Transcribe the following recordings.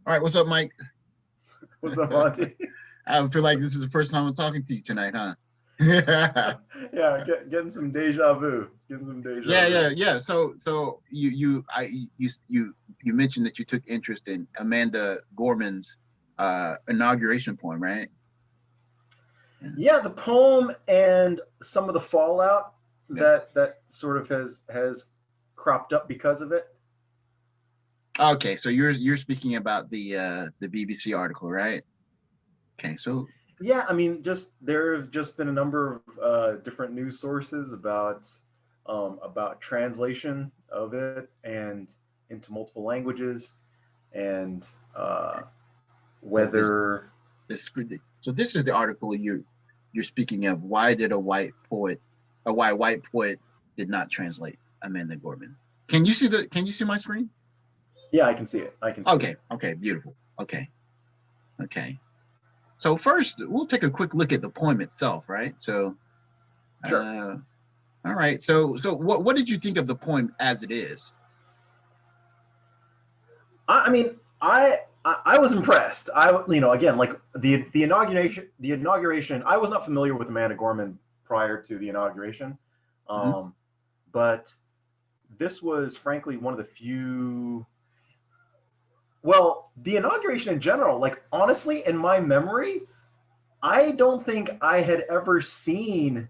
All right, what's up, Mike? What's up, Monty? I feel like this is the first time I'm talking to you tonight, huh? Yeah, getting some deja vu. Getting some deja vu. Yeah. So you mentioned that you took interest in Amanda Gorman's inauguration poem, right? Yeah. Yeah, the poem and some of the fallout Yeah. that sort of has cropped up because of it. Okay, so you're speaking about the BBC article, right? Okay, so Yeah, I mean, just there have just been a number of different news sources about translation of it and into multiple languages, and so whether this so this is the article you're speaking of. Why did why a white poet did not translate Amanda Gorman? Can you see my screen? yeah, I can see it. I can see it. Okay, beautiful. Okay. So first, we'll take a quick look at the poem itself, right? So, Sure. all right. So what did you think of the poem as it is? I mean, I was impressed. Again, like the inauguration. I was not familiar with Amanda Gorman prior to the inauguration, Mhm. um, but this was frankly one of the few. Well, the inauguration in general, like honestly, in my memory, I don't think I had ever seen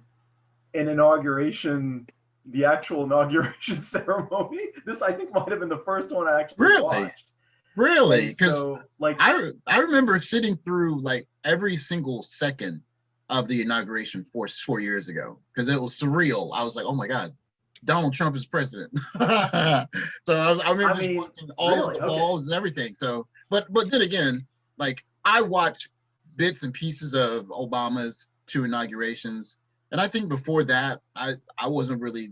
an inauguration, the actual inauguration ceremony. This, I think, might have been the first one I actually Really, watched. really, And because so, like, I remember sitting through like every single second of the inauguration 4 years ago because it was surreal. I was like, oh my god, Donald Trump is president. So I remember I just mean, watching all of really, the okay, balls and everything. So, but then again, like I watch bits and pieces of Obama's two inaugurations, and I think before that, I wasn't really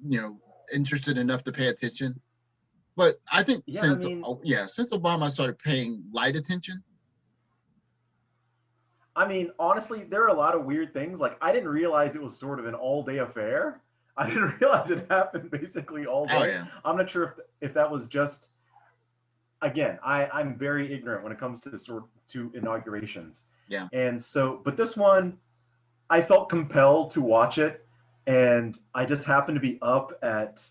you know interested enough to pay attention. But I think yeah, I mean, since Obama started paying light attention. honestly, there are a lot of weird things. Like, I didn't realize it was sort of an all-day affair. I didn't realize it happened basically all Oh day. yeah, I'm not sure if that was just, again, I'm very ignorant when it comes to inaugurations. yeah, And so, but this one, I felt compelled to watch it, and I just happened to be up at,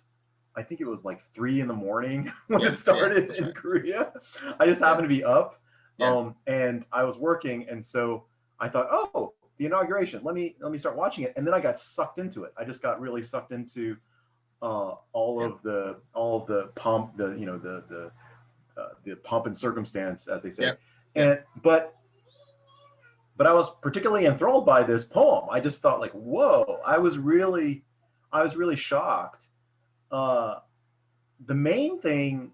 I think it was like 3 in the morning when it yeah. started That's in right. Korea. I just Yeah, happened to be up, yeah, and I was working, and so I thought, oh, the inauguration. Let me start watching it, and then I got sucked into it. I just got really sucked into yeah, all of the pomp, the pomp and circumstance, as they yeah, say, yeah. and but I was particularly enthralled by this poem. I just thought like, whoa! I was really shocked. Uh, the main thing,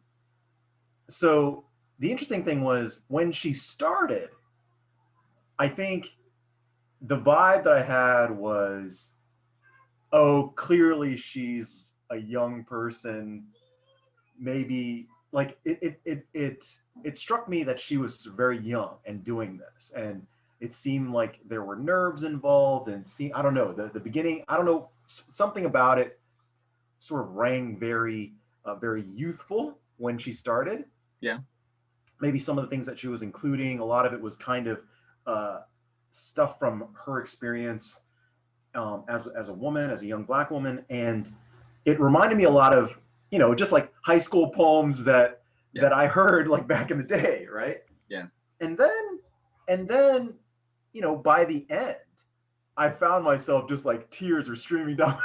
so the interesting thing was when she started. I think the vibe that I had was, oh, clearly she's a young person. Maybe like it struck me that she was very young and doing this, and it seemed like there were nerves involved, and see, I don't know, the beginning, I don't know, something about it sort of rang very very youthful when she started. Yeah. Maybe some of the things that she was including, a lot of it was kind of uh, stuff from her experience as a woman, as a young Black woman, and it reminded me a lot of, just like high school poems Yeah, that I heard like back in the day, right? yeah, And then by the end, I found myself just like tears were streaming down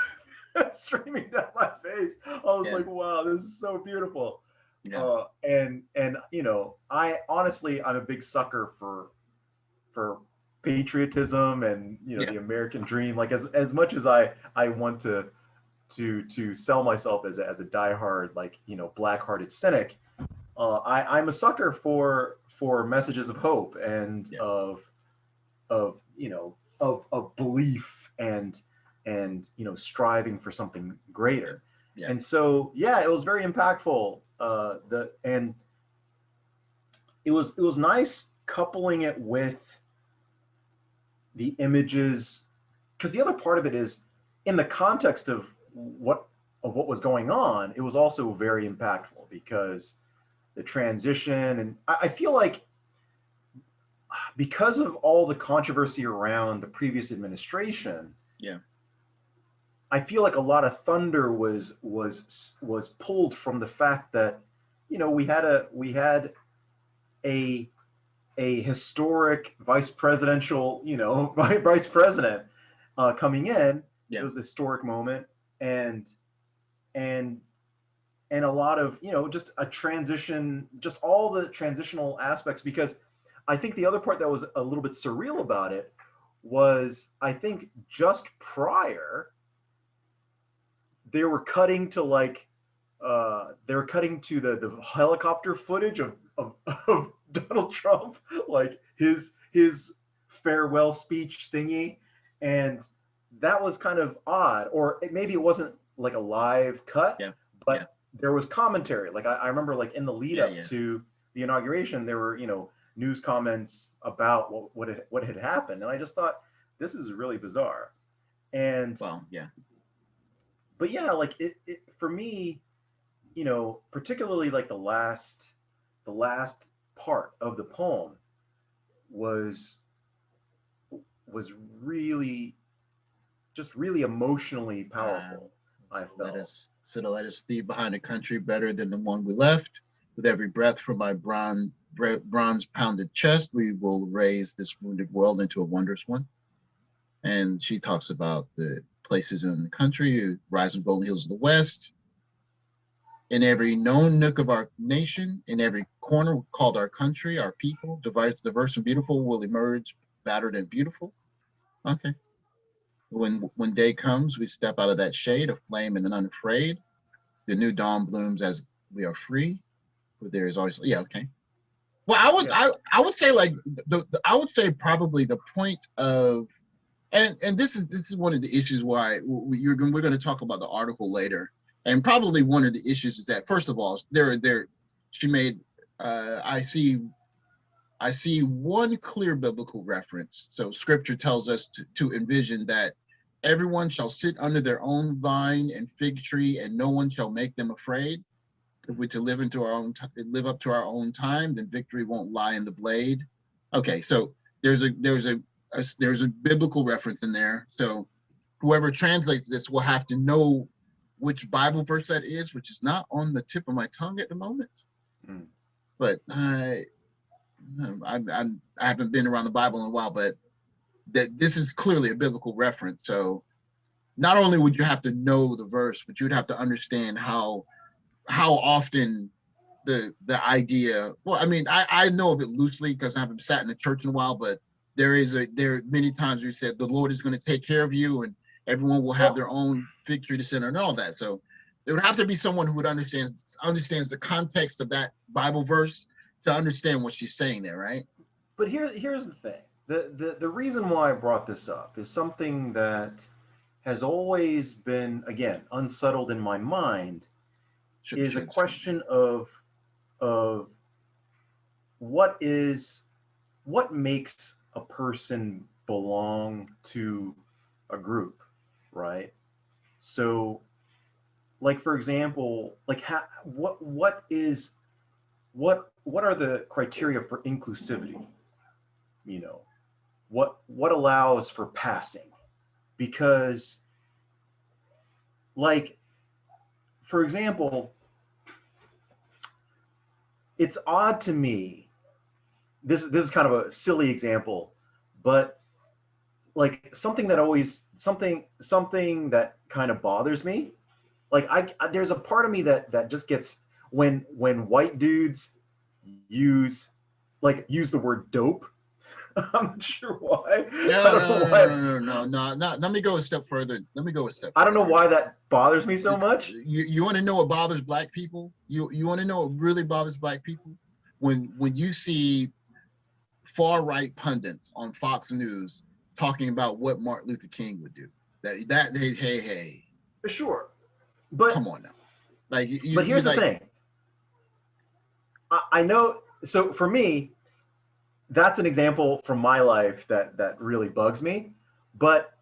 streaming down my face. I was yeah, like, wow, this is so beautiful. yeah, And I honestly, I'm a big sucker for patriotism and yeah, the American dream. Like as much as I want to sell myself as a diehard, like black-hearted cynic, I'm a sucker for messages of hope and yeah, of belief and striving for something greater. yeah, And so yeah, it was very impactful. The and it was nice coupling it with the images, because the other part of it is in the context of what was going on. It was also very impactful because the transition. And I feel like because of all the controversy around the previous administration, Yeah. I feel like a lot of thunder was pulled from the fact that, you know, we had a historic vice presidential, you know, vice president coming in. Yeah. It was a historic moment, and a lot of, you know, just a transition, just all the transitional aspects. Because I think the other part that was a little bit surreal about it was, I think just prior, they were cutting to like the helicopter footage of Donald Trump, like his farewell speech thingy, and that was kind of odd. Or maybe it wasn't like a live cut, Yeah. but Yeah. there was commentary. Like I remember, like in the lead up Yeah. to the inauguration, there were, you know, news comments about what had happened, and I just thought, this is really bizarre. And Well, yeah. but yeah, like it for me, you know, particularly like the last part of the poem was really, just really emotionally powerful. I felt. Let us leave behind a country better than the one we left. With every breath from my bronze pounded chest, we will raise this wounded world into a wondrous one. And she talks about the places in the country, rising golden hills of the West. In every known nook of our nation, in every corner called our country, our people, diverse and beautiful, will emerge battered and beautiful. Okay. When day comes, we step out of that shade, aflame and unafraid. The new dawn blooms as we are free. But there is always, yeah, okay. Well, I would say like I would say probably the point of, and this is one of the issues why we're going to talk about the article later, and probably one of the issues is that, first of all, she made I see one clear biblical reference. So scripture tells us to envision that everyone shall sit under their own vine and fig tree, and no one shall make them afraid. If we're to live live up to our own time, then victory won't lie in the blade. Okay, so there's a biblical reference in there. So whoever translates this will have to know which Bible verse that is, which is not on the tip of my tongue at the moment. But I haven't been around the Bible in a while, but that this is clearly a biblical reference. So not only would you have to know the verse, but you'd have to understand how often the idea, well, I mean, I know of it loosely because I haven't sat in a church in a while, but there are many times where you said the Lord is going to take care of you and everyone will have their own victory to center and all that. So there would have to be someone who would understands the context of that Bible verse to understand what she's saying there, right? But here's the thing. The reason why I brought this up is something that has always been, again, unsettled in my mind, is a question of what makes a person belong to a group, right? So, like, for example, like what are the criteria for inclusivity? You know, what allows for passing? Because, like, for example, it's odd to me. This is kind of a silly example, but like something that kind of bothers me. Like there's a part of me that just gets when white dudes use the word dope. I'm not sure why. No. Let me go a step further. I don't know why that bothers me so much. You want to know what bothers Black people? You want to know what really bothers Black people? When you see far right pundits on Fox News talking about what Martin Luther King would do. Hey. For sure. But come on now. But here's the thing. I know. So for me, that's an example from my life that really bugs me. But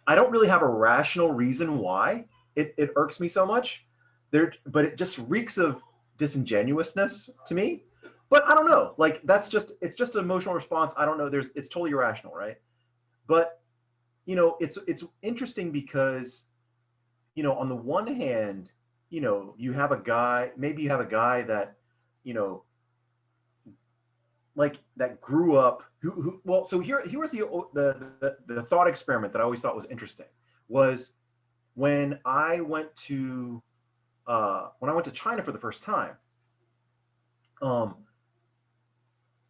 I don't really have a rational reason why it irks me so much. But it just reeks of disingenuousness to me. But I don't know. Like it's just an emotional response. I don't know. It's totally irrational, right? But it's interesting because on the one hand, you have a guy. Maybe you have a guy that you know like that grew up who well. So here was the thought experiment that I always thought was interesting was when I went to China for the first time.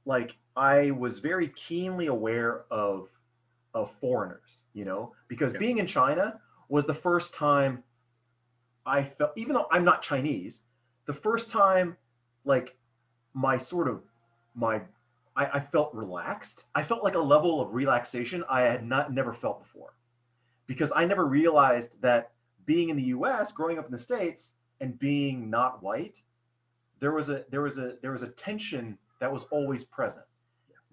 Like I was very keenly aware of foreigners, because Yeah. being in China was the first time I felt, even though I'm not Chinese, the first time like my sort of my I felt relaxed. I felt like a level of relaxation I had never felt before, because I never realized that being in the US, growing up in the States and being not white, there was a tension that was always present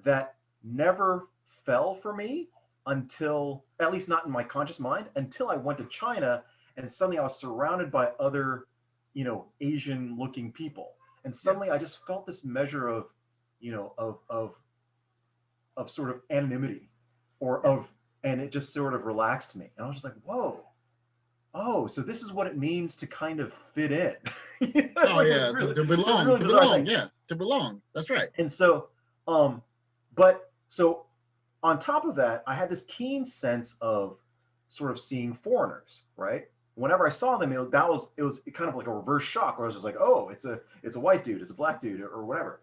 that never fell for me until, at least not in my conscious mind, until I went to China and suddenly I was surrounded by other, Asian looking people. And suddenly I just felt this measure of, of sort of anonymity and it just sort of relaxed me. And I was just like, whoa, oh, so this is what it means to kind of fit in. Oh Like yeah, really, to it was a belong, really to bizarre belong. thing. Yeah, to belong. That's right. And so, but so on top of that, I had this keen sense of sort of seeing foreigners, right? Whenever I saw them, it was kind of like a reverse shock where I was just like, oh, it's a white dude, it's a black dude, or whatever.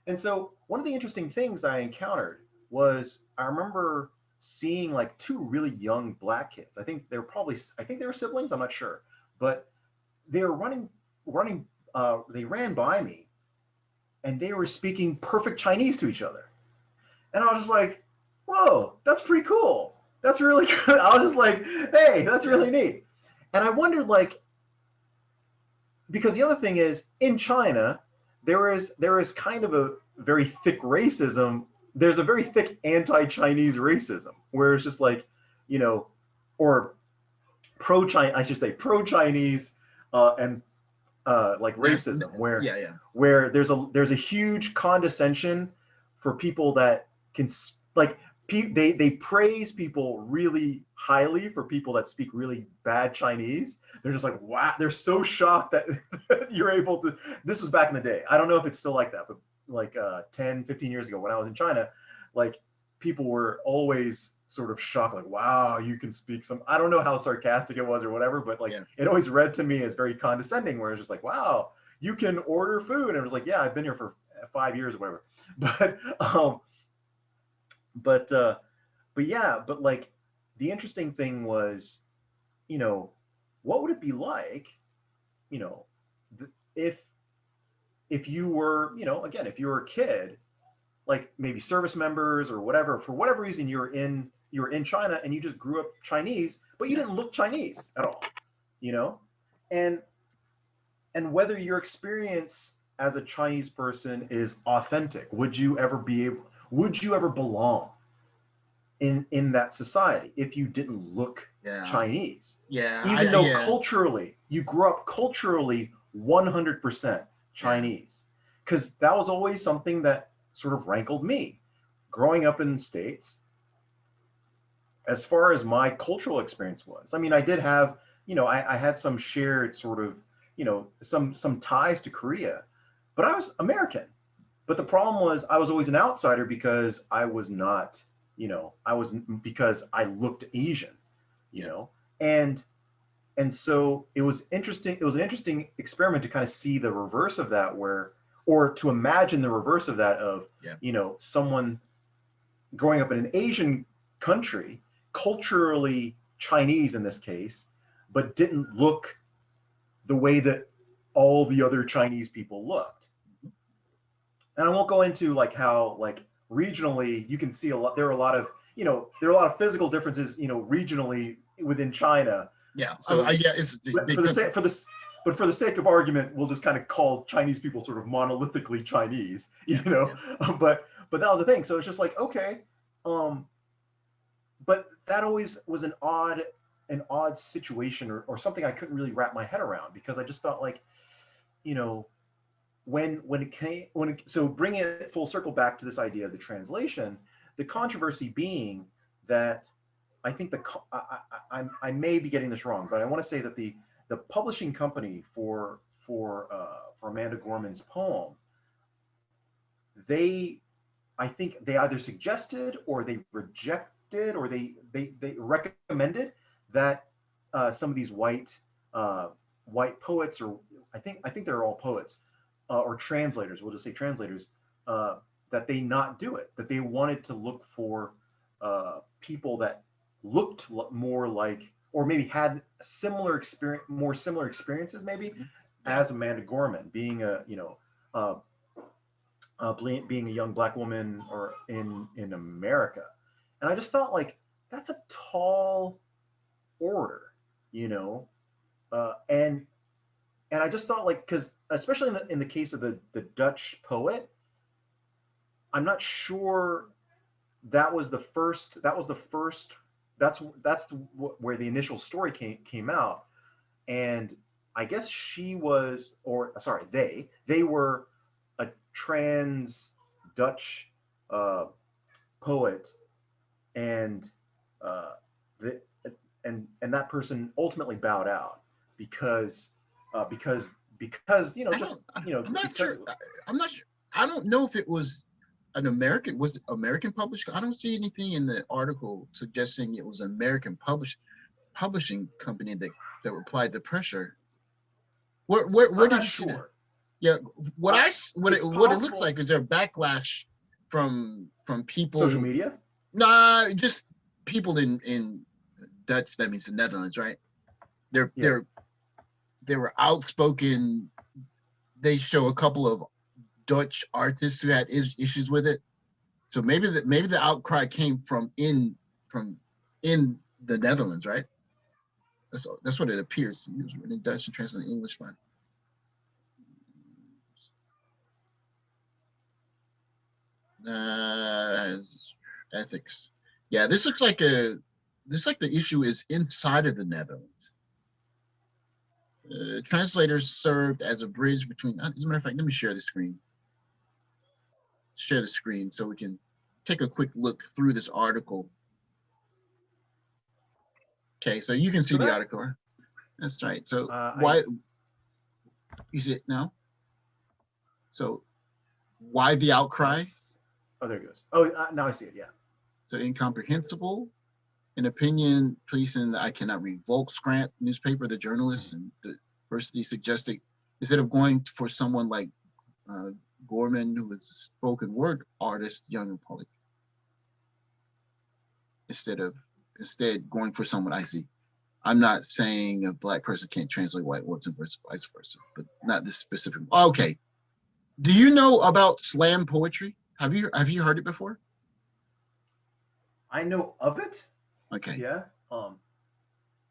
And so one of the interesting things I encountered was I remember seeing like two really young black kids. I think they were siblings, I'm not sure. But they were running they ran by me and they were speaking perfect Chinese to each other. And I was just like, whoa, that's pretty cool. That's really good. I was just like, hey, that's really neat. And I wondered, like, because the other thing is in China, there is kind of a very thick racism. There's a very thick anti-Chinese racism where it's just like, or pro-China, I should say pro-Chinese and like racism, where Yeah, yeah. there's a huge condescension for people that can like they praise people really highly for people that speak really bad Chinese. They're just like, wow, they're so shocked that you're able to. This was back in the day. I don't know if it's still like that, but like 10, 15 years ago when I was in China, like people were always sort of shocked, like, wow, you can speak some, I don't know how sarcastic it was or whatever, but like it always read to me as very condescending, where it's just like, wow, you can order food. And it was like, yeah, I've been here for 5 years or whatever. But yeah, but like the interesting thing was, what would it be like, you know, if you were, again, if you were a kid, like maybe service members or whatever, for whatever reason you were in China and you just grew up Chinese, but you didn't look Chinese at all, you know? And whether your experience as a Chinese person is authentic, would you ever belong in that society if you didn't look Chinese? Yeah. Even though culturally, you grew up culturally 100% Chinese. Because that was always something that sort of rankled me. Growing up in the States, as far as my cultural experience was, I mean, I did have, I had some shared sort of, some ties to Korea, but I was American. But the problem was I was always an outsider because I was not, because I looked Asian, and so it was interesting. It was an interesting experiment to kind of see the reverse of that, or to imagine the reverse of that of, someone growing up in an Asian country, culturally Chinese in this case, but didn't look the way that all the other Chinese people looked. And I won't go into like how like regionally you can see a lot. There are a lot of physical differences, regionally within China. Yeah. So it's but for the sake of argument, we'll just kind of call Chinese people sort of monolithically Chinese, But that was the thing. So it's just like, okay, but that always was an odd situation or something I couldn't really wrap my head around, because I just thought like, so bringing it full circle back to this idea of the translation, the controversy being that I think I may be getting this wrong, but I want to say that the publishing company for Amanda Gorman's poem, I think they either suggested or they rejected or they recommended that some of these white poets, or I think they're all poets, or translators, we'll just say translators, that they not do it, that they wanted to look for people that looked more like, or maybe had more similar experiences maybe, as Amanda Gorman, being a being a young Black woman or in America. And I just thought, like, that's a tall order, and I just thought, like, because especially in the case of the Dutch poet, I'm not sure that was the first. That's where the initial story came out, and I guess she was, or sorry, they were a trans Dutch poet, and and that person ultimately bowed out because I'm not sure. I don't know if it was was it American published? I don't see anything in the article suggesting it was an American publishing company that applied the pressure. Where did you see that? Yeah, what it looks like is there backlash from people. Social media? Nah, just people in Dutch. That means the Netherlands, right? They were outspoken. They show a couple of Dutch artists who had issues with it. So maybe the outcry came from in the Netherlands, right? That's what it appears. It was written in Dutch and translated in English by ethics. Yeah, this looks like the issue is inside of the Netherlands. Translators served as a bridge between. As a matter of fact, let me share the screen. Share the screen so we can take a quick look through this article. Okay, so you can see the article. That's right. So why you see it now? So why the outcry? Oh, there it goes. Oh, now I see it. Yeah. So incomprehensible. In opinion, policing I cannot read. Volkskrant newspaper, the journalist and the university suggested instead of going for someone like Gorman, who is a spoken word artist, young and poly, instead going for someone I see. I'm not saying a Black person can't translate white words and vice versa, but not this specific. Okay. Do you know about slam poetry? Have you heard it before? I know of it. Okay. Yeah.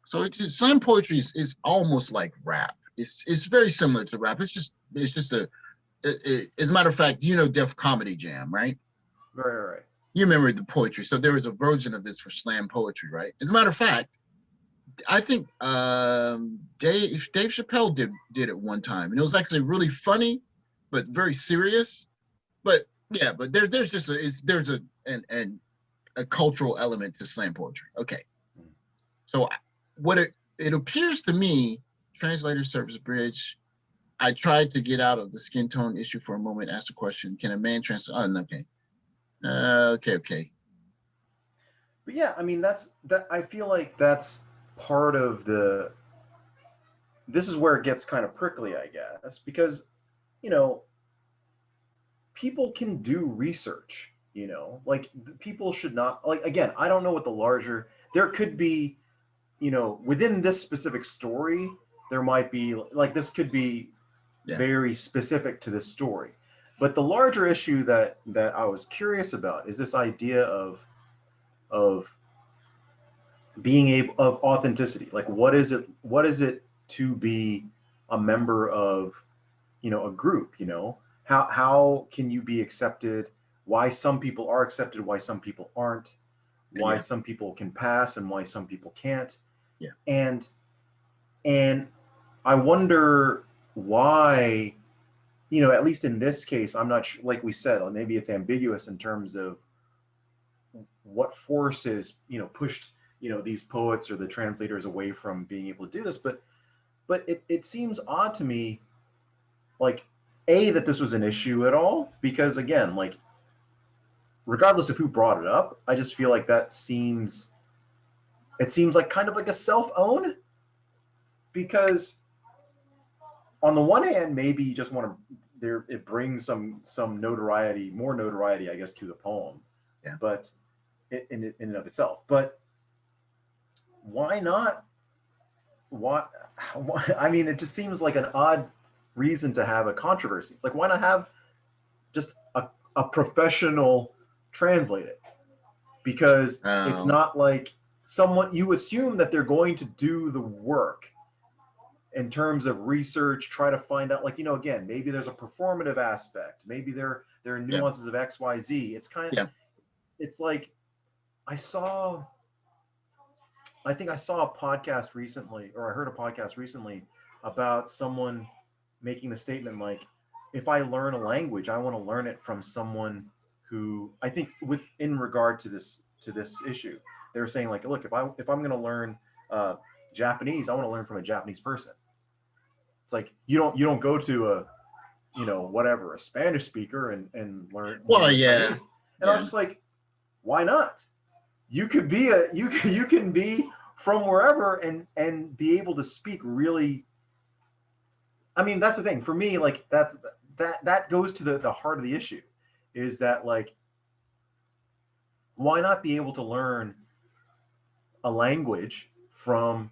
So slam poetry is almost like rap. It's very similar to rap. It's just as a matter of fact, Def Comedy Jam, right? Right. You remember the poetry. So there was a version of this for slam poetry, right? As a matter of fact, I think Dave Chappelle did it one time, and it was actually really funny, but very serious. But yeah, but there's just a cultural element to slam poetry. Okay, so what it appears to me, translator service bridge. I tried to get out of the skin tone issue for a moment. Ask the question: can a man translate? Oh, okay. Okay. But yeah, I mean that. I feel like that's part of the. This is where it gets kind of prickly, I guess, because people can do research. Like people should not, like, again, I don't know what the larger, there could be, within this specific story, there might be, like, this could be very specific to this story. But the larger issue that I was curious about is this idea of being able, of authenticity. Like, what is it to be a member of, a group, how can you be accepted? Why some people are accepted, why some people aren't, why some people can pass and why some people can't. Yeah. And I wonder why at least in this case, I'm not sure, like we said, maybe it's ambiguous in terms of what forces, pushed, these poets or the translators away from being able to do this. But it seems odd to me, like, that this was an issue at all, because again, like, regardless of who brought it up, I just feel like it seems like kind of like a self-own, because on the one hand, maybe you just want to, it brings some notoriety, more notoriety, I guess, to the poem. Yeah. But in and of itself, but why not? Why? I mean, it just seems like an odd reason to have a controversy. It's like, why not have just a professional translate it? Because it's not like someone, you assume that they're going to do the work in terms of research, try to find out, like, again, maybe there's a performative aspect, maybe there are nuances of X, Y, Z. It's kind of, it's like, I think I saw a podcast recently, or I heard a podcast recently about someone making the statement, like, if I learn a language, I want to learn it from someone who, I think, in regard to this issue, they were saying, like, look, if I'm going to learn Japanese, I want to learn from a Japanese person. It's like, you don't go to a whatever, a Spanish speaker and learn Chinese. And I was just like, why not? You could be you can be from wherever and be able to speak really. I mean, that's the thing for me. Like, that goes to the heart of the issue, is that, like, why not be able to learn a language from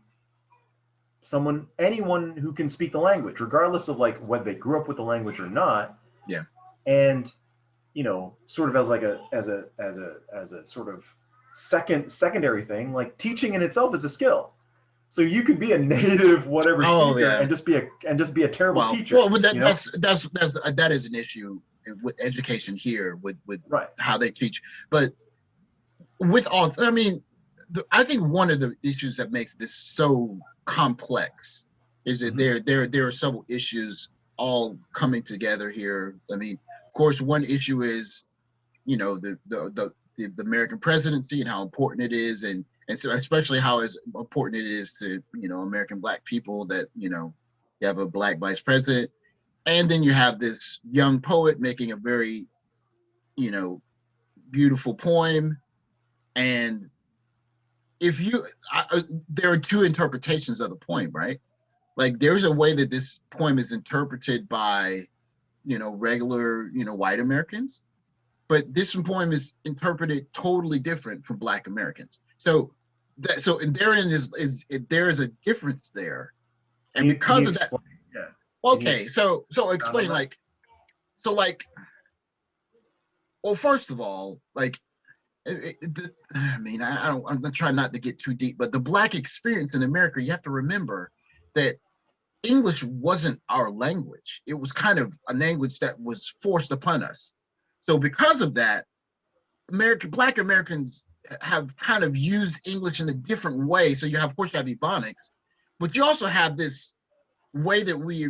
anyone who can speak the language, regardless of, like, whether they grew up with the language or not. Yeah. And sort of as a sort of secondary thing, like, teaching in itself is a skill. So you could be a native whatever speaker and just be a terrible teacher. Well, that is an issue with education here, with how they teach. But with all, I mean, I think one of the issues that makes this so complex is that there are several issues all coming together here. I mean, of course, one issue is, the American presidency and how important it is, and so especially how important it is to, American Black people that, you have a Black vice president. And then you have this young poet making a very, beautiful poem. And there are two interpretations of the poem, right? Like, there's a way that this poem is interpreted by, regular, white Americans, but this poem is interpreted totally different from Black Americans. So therein there is a difference there, and because of that, okay. So explain, well, first of all, like, I mean, I'm trying not to get too deep, but the Black experience in America, you have to remember that English wasn't our language. It was kind of a language that was forced upon us. So because of that, Black Americans have kind of used English in a different way. So of course you have Ebonics, but you also have this way that we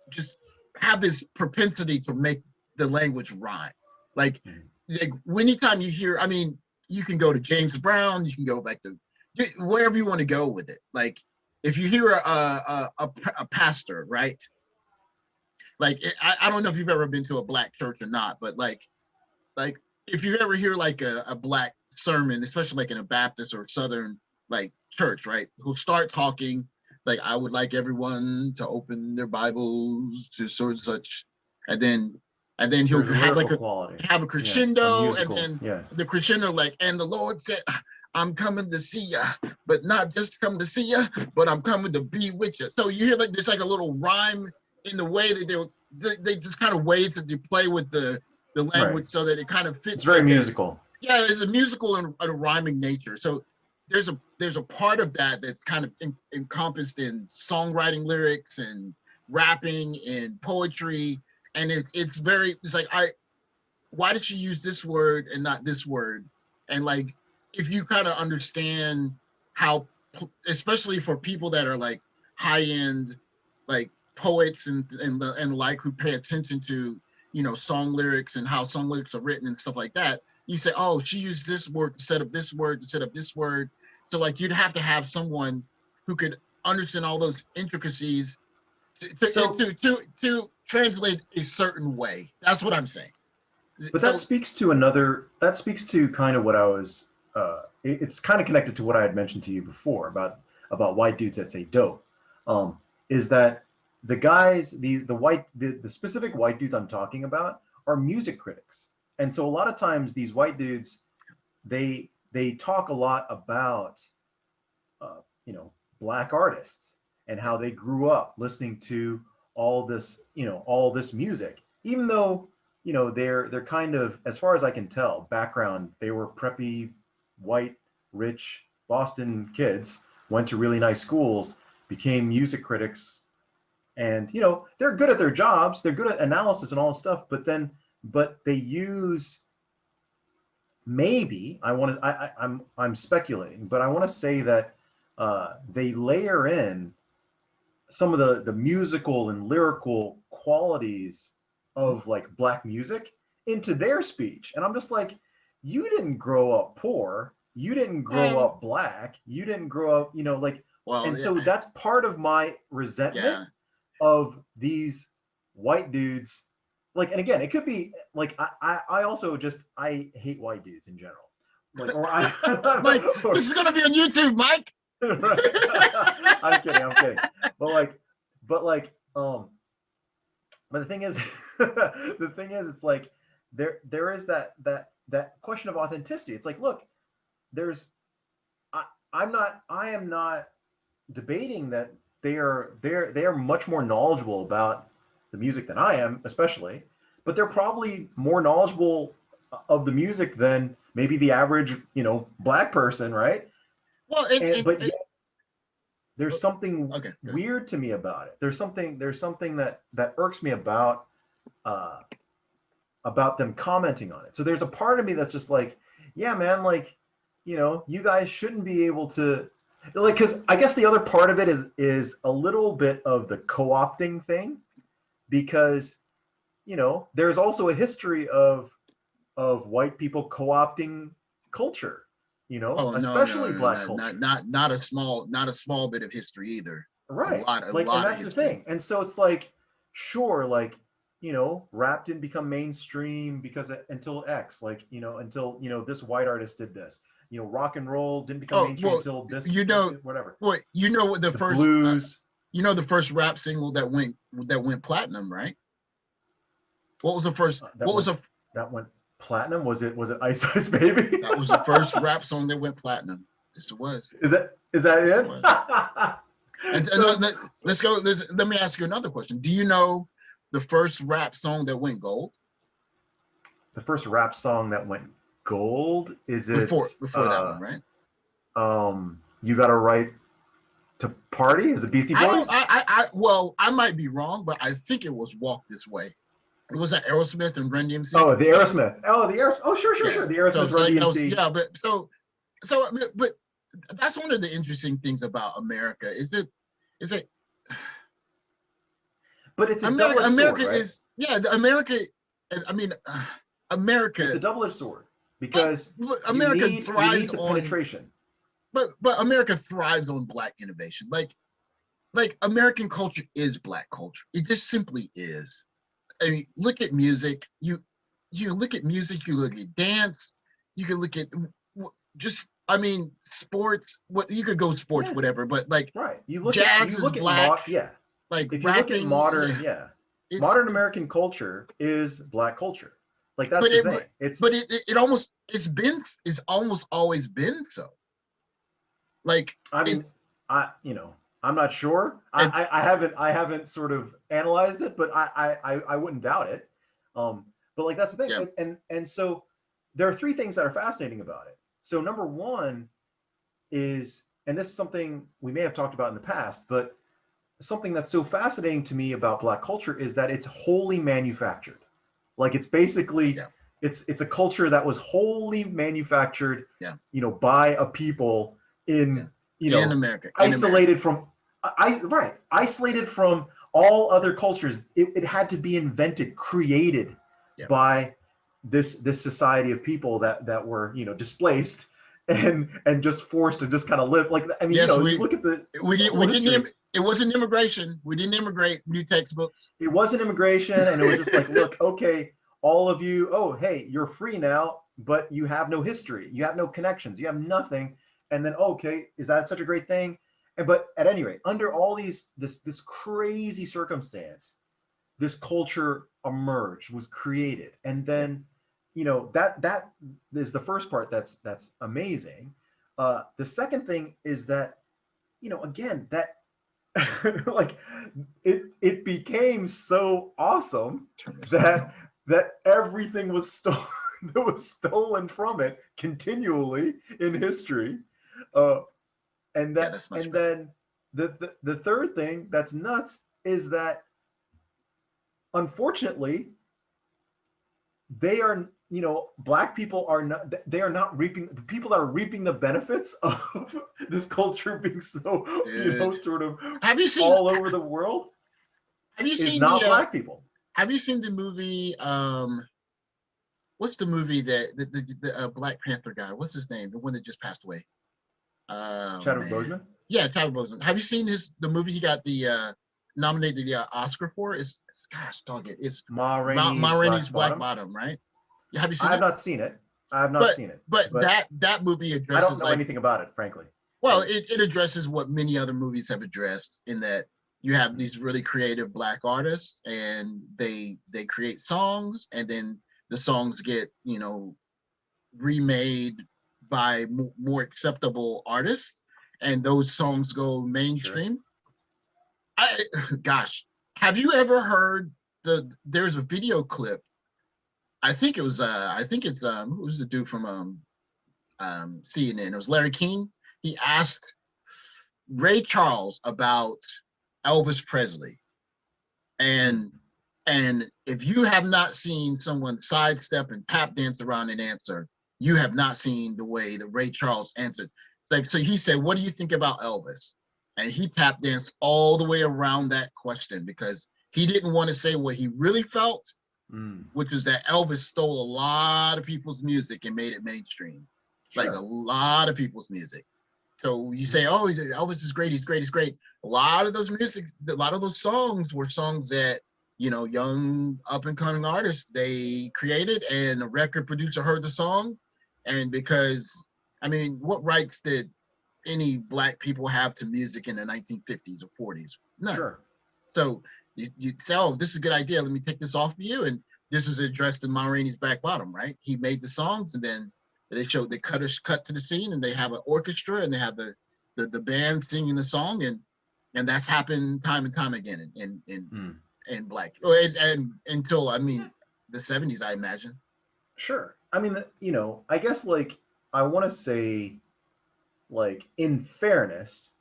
just have this propensity to make the language rhyme. Like anytime you hear, I mean, you can go to James Brown, you can go back to wherever you want to go with it. Like, if you hear a pastor, right? Like, I don't know if you've ever been to a Black church or not, but like if you ever hear like a Black sermon, especially like in a Baptist or Southern like church, right? Who'll start talking like, I would like everyone to open their Bibles to such, and then he'll have like a crescendo, and then the crescendo, like, and the Lord said, I'm coming to see ya, but not just come to see ya, but I'm coming to be with you. So you hear like there's like a little rhyme in the way that they just kind of ways that they play with the language, so that it kind of fits. It's very musical. It's a musical and a rhyming nature. So there's a part of that that's kind of encompassed in songwriting, lyrics, and rapping and poetry. And it's like, why did she use this word and not this word? And like, if you kind of understand how, especially for people that are like high end, like poets and like who pay attention to, you know, song lyrics and how song lyrics are written and stuff like that, you say, oh, she used this word to set up this word to set up this word. So like you'd have to have someone who could understand all those intricacies to translate a certain way. That's what I'm saying. But that speaks to kind of what I was, it's kind of connected to what I had mentioned to you before about white dudes that say dope, is that the guys, the specific white dudes I'm talking about are music critics. And so a lot of times these white dudes, they talk a lot about, you know, Black artists and how they grew up listening to all this music, even though, you know, they're kind of, as far as I can tell, background, they were preppy, white, rich Boston kids, went to really nice schools, became music critics, and, you know, they're good at their jobs, they're good at analysis and all this stuff, but they use, maybe, I'm speculating, but I want to say that they layer in some of the musical and lyrical qualities of like Black music into their speech. And I'm just like, you didn't grow up poor, you didn't grow up Black, you didn't grow up, you know, like, so that's part of my resentment of these white dudes. Like, and again, it could be like, I also just, I hate white dudes in general. Like, or Mike, this is going to be on YouTube, Mike. I'm kidding. But the thing is, it's like there is that question of authenticity. It's like, look, I am not debating that they are much more knowledgeable about the music than I am, especially, but they're probably more knowledgeable of the music than maybe the average, you know, Black person, right? Well, but yet, there's something weird to me about it. There's something that irks me about them commenting on it. So there's a part of me that's just like, yeah, man, like, you know, you guys shouldn't be able to, like, because I guess the other part of it is a little bit of the co-opting thing, because, you know, there's also a history of white people co-opting culture. You know, especially Black culture. Not a small bit of history either. Right. And that's the thing. And so it's like, sure, like, you know, rap didn't become mainstream until X, like, you know, until, you know, this white artist did this. You know, rock and roll didn't become mainstream until this, you know, whatever. Well, you know what the first blues. You know the first rap single that went platinum, right? What was the first? That went platinum? Was it Ice Ice Baby? That was the first rap song that went platinum. Yes, it was. Is that it? Let's go. Let me ask you another question. Do you know the first rap song that went gold? The first rap song that went gold? Is it before that one, right? You Got a Right to Party? Is it Beastie Boys? Well, I might be wrong, but I think it was Walk This Way. It was that Aerosmith and Run DMC. Oh, the Aerosmith. Oh, sure. The Aerosmith, Run DMC. But that's one of the interesting things about America. Is it? But it's a double-edged sword, right? America. I mean, America. It's a double-edged sword because America thrives on penetration. But America thrives on Black innovation. Like American culture is Black culture. It just simply is. I mean, look at music. You look at music. You look at dance. You can look at sports. What you could go sports, whatever. But like, right? You look jazz is Black. Like if rapping, you look at modern American culture is Black culture. Like that's the thing. It's almost always been so. Like I'm not sure. I haven't sort of analyzed it, but I wouldn't doubt it. But like that's the thing. Yeah. And so there are three things that are fascinating about it. So number one is, and this is something we may have talked about in the past, but something that's so fascinating to me about Black culture is that it's wholly manufactured. Like it's basically it's a culture that was wholly manufactured, by a people in America, isolated from all other cultures, it had to be invented, created by this society of people that were, you know, displaced and just forced to just kind of live. Like, I mean, Yes, you know, you look at the it wasn't immigration. We didn't immigrate, new textbooks. It wasn't immigration, and it was just like, look, okay, all of you, oh, hey, you're free now, but you have no history, you have no connections, you have nothing. And then, okay, is that such a great thing? But at any rate, under all this crazy circumstance, this culture emerged, was created, and then, you know, that is the first part that's amazing. The second thing is that, you know, again, that like it became so awesome that everything was stolen that was stolen from it continually in history. And then the third thing that's nuts is that, unfortunately, they are, you know, Black people are not, they are not reaping, the people that are reaping the benefits of this culture being so, you know, sort of all over the world. Have you seen not Black people? Have you seen the movie? What's the movie that the Black Panther guy? What's his name? The one that just passed away. Chadwick Boseman. Yeah, Chadwick Boseman. Have you seen the movie he got the nominated the Oscar for? It's gosh dog it. It's Ma Rainey's Black Bottom, right? Have you seen I have not seen it. I have not seen it. But that movie addresses. I don't know anything about it, frankly. Well, it addresses what many other movies have addressed, in that you have these really creative Black artists, and they create songs, and then the songs get, you know, remade by more acceptable artists, and those songs go mainstream. Sure. Gosh, have you ever heard there's a video clip? I think it's who's the dude from CNN? It was Larry King. He asked Ray Charles about Elvis Presley, and if you have not seen someone sidestep and tap dance around an answer, you have not seen the way that Ray Charles answered. So he said, "What do you think about Elvis?" And he tap danced all the way around that question, because he didn't want to say what he really felt, which was that Elvis stole a lot of people's music and made it mainstream. Sure. Like a lot of people's music. So you say, "Oh, Elvis is great. He's great. He's great." A lot of those songs were songs that, you know, young up and coming artists, they created, and a record producer heard the song. And because, I mean, what rights did any Black people have to music in the 1950s or 40s? None. Sure. So you say, "Oh, this is a good idea. Let me take this off of you." And this is addressed in Ma Rainey's Black Bottom, right? He made the songs, and then they cut to the scene, and they have an orchestra, and they have the band singing the song, and that's happened time and time again in Black, and until, I mean, the 70s, I imagine. Sure. I mean, you know, I guess, like, I want to say, like, in fairness,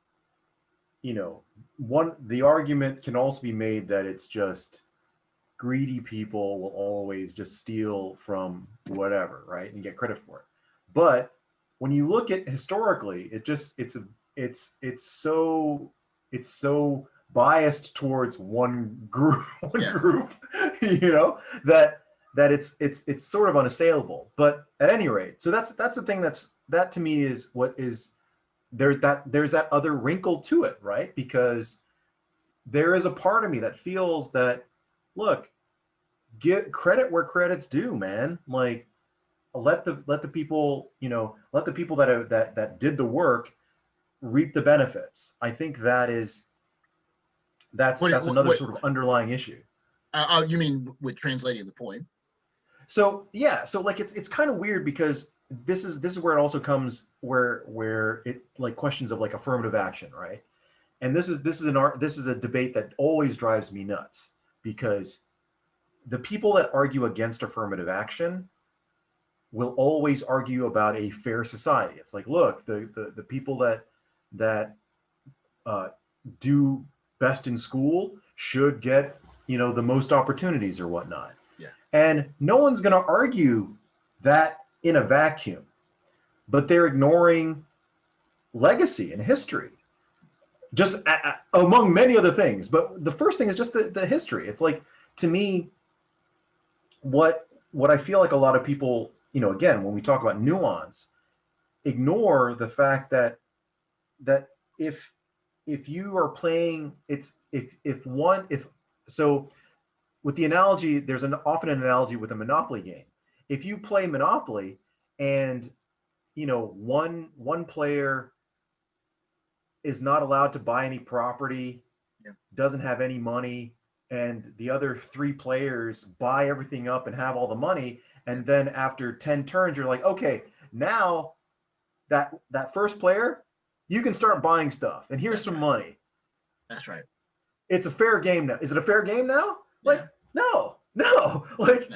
you know, the argument can also be made that it's just greedy people will always just steal from whatever, right, and get credit for it. But when you look at historically, it's so biased towards one group, you know, that it's sort of unassailable. But at any rate, so that's the thing that to me is what is there's that other wrinkle to it, right? Because there is a part of me that feels that, look, get credit where credit's due, man. Like, let the people, you know, let the people that did the work reap the benefits. I think that's another sort of underlying issue. You mean with translating the poem? So yeah, so like it's kind of weird, because this is where it also comes where it, like, questions of, like, affirmative action, right? And this is a debate that always drives me nuts, because the people that argue against affirmative action will always argue about a fair society. It's like, look, the people that do best in school should get, you know, the most opportunities or whatnot. Yeah. And no one's going to argue that in a vacuum, but they're ignoring legacy and history. just among many other things. But the first thing is just the history. It's like, to me, what I feel like a lot of people, you know, again, when we talk about nuance, ignore the fact that if you are playing, it's if so with the analogy, there's often an analogy with a Monopoly game. If you play Monopoly and, you know, one player is not allowed to buy any property, Yeah. doesn't have any money, and the other 3 players buy everything up and have all the money, and then after 10 turns, you're like, okay, now that first player, you can start buying stuff, and here's some money. That's right. It's a fair game now. Is it a fair game now? Like, no. Like,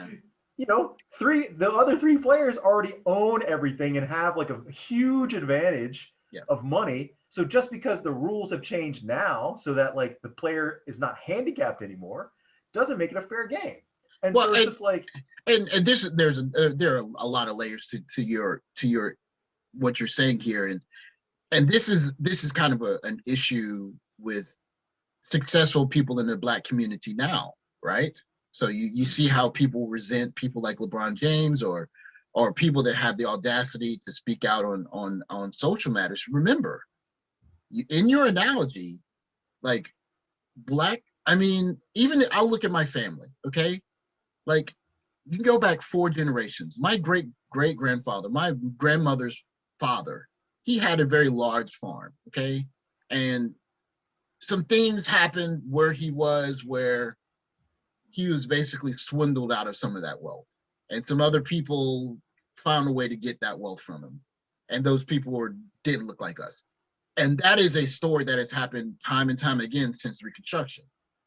you know, the other 3 players already own everything and have like a huge advantage of money. So just because the rules have changed now, so that like the player is not handicapped anymore, doesn't make it a fair game. And so it's just like, and there are a lot of layers to your what you're saying here, and this is kind of an issue with successful people in the Black community now, right? So you see how people resent people like LeBron James or people that have the audacity to speak out on social matters. Remember, in your analogy, like I mean, even I'll look at my family, okay? Like, you can go back 4 generations. My great grandfather, my grandmother's father, he had a very large farm, okay? And some things happened where he was basically swindled out of some of that wealth. And some other people found a way to get that wealth from him. And those people didn't look like us. And that is a story that has happened time and time again since Reconstruction.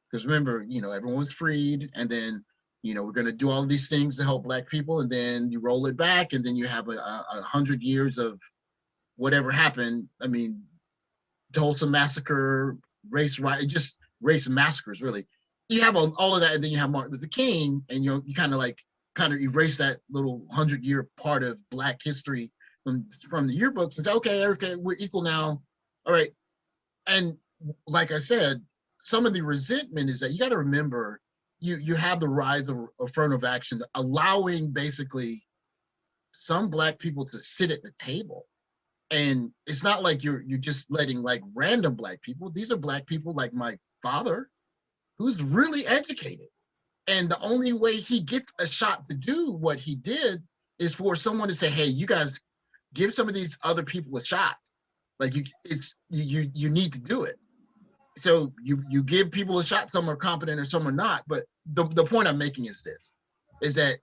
Because remember, you know, everyone was freed, and then, you know, we're going to do all these things to help Black people, and then you roll it back, and then you have 100 years of whatever happened. I mean, Tulsa massacre, race massacres, really. You have all of that, and then you have Martin Luther King, and you kind of erase that little 100-year part of Black history from the yearbooks and say, okay, we're equal now. All right. And like I said, some of the resentment is that you got to remember, you have the rise of affirmative action, allowing basically some Black people to sit at the table. And it's not like you're just letting like random Black people. These are Black people like my father, who's really educated. And the only way he gets a shot to do what he did is for someone to say, hey, you guys give some of these other people a shot. Like you need to do it. So you give people a shot. Some are competent and some are not. But the point I'm making is this, is that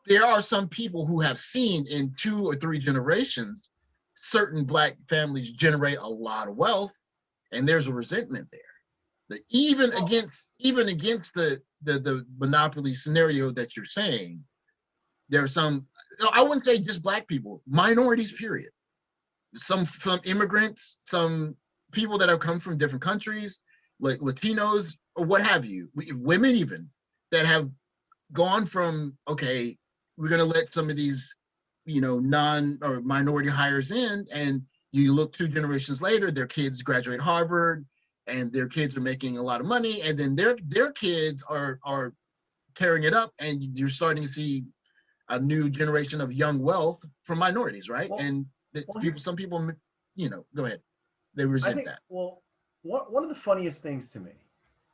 there are some people who have seen in 2 or 3 generations, certain Black families generate a lot of wealth, and there's a resentment there. That even against the monopoly scenario that you're saying, there are some, I wouldn't say just Black people, minorities, period. Some immigrants, some people that have come from different countries, like Latinos or what have you, women even, that have gone from, okay, we're going to let some of these, you know, non or minority hires in, and you look 2 generations later, their kids graduate Harvard, and their kids are making a lot of money, and then their kids are tearing it up, and you're starting to see a new generation of young wealth from minorities, right? Well, and some people, you know, go ahead, they resent that. Well, one of the funniest things to me,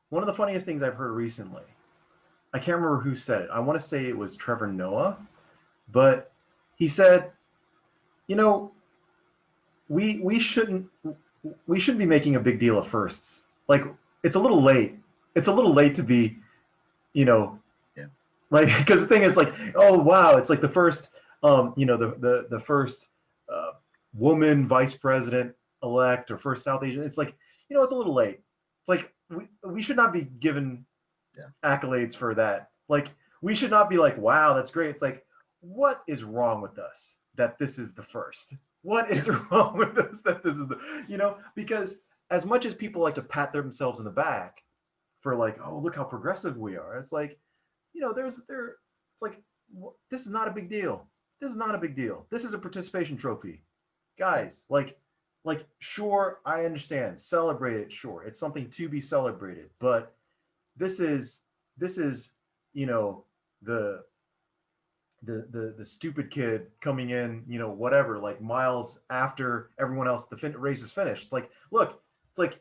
one of the funniest things I've heard recently, I can't remember who said it. I want to say it was Trevor Noah, but he said, you know, we shouldn't be making a big deal of firsts. Like, it's a little late. It's a little late to be, you know, like, because the thing is like, oh wow, it's like the first, you know, the first woman vice president elect or first South Asian. It's like, you know, it's a little late. It's like we should not be given accolades for that. Like, we should not be like, wow, that's great. It's like, what is wrong with us that this is the first? What is wrong with us that this is the, you know, because as much as people like to pat themselves in the back for like, oh, look how progressive we are. It's like, you know, it's like, this is not a big deal. This is not a big deal. This is a participation trophy. Guys, like like, sure, I understand, celebrate it, sure, it's something to be celebrated, but this is you know, the the stupid kid coming in, you know, whatever, like miles after everyone else, the race is finished. Like, look, it's like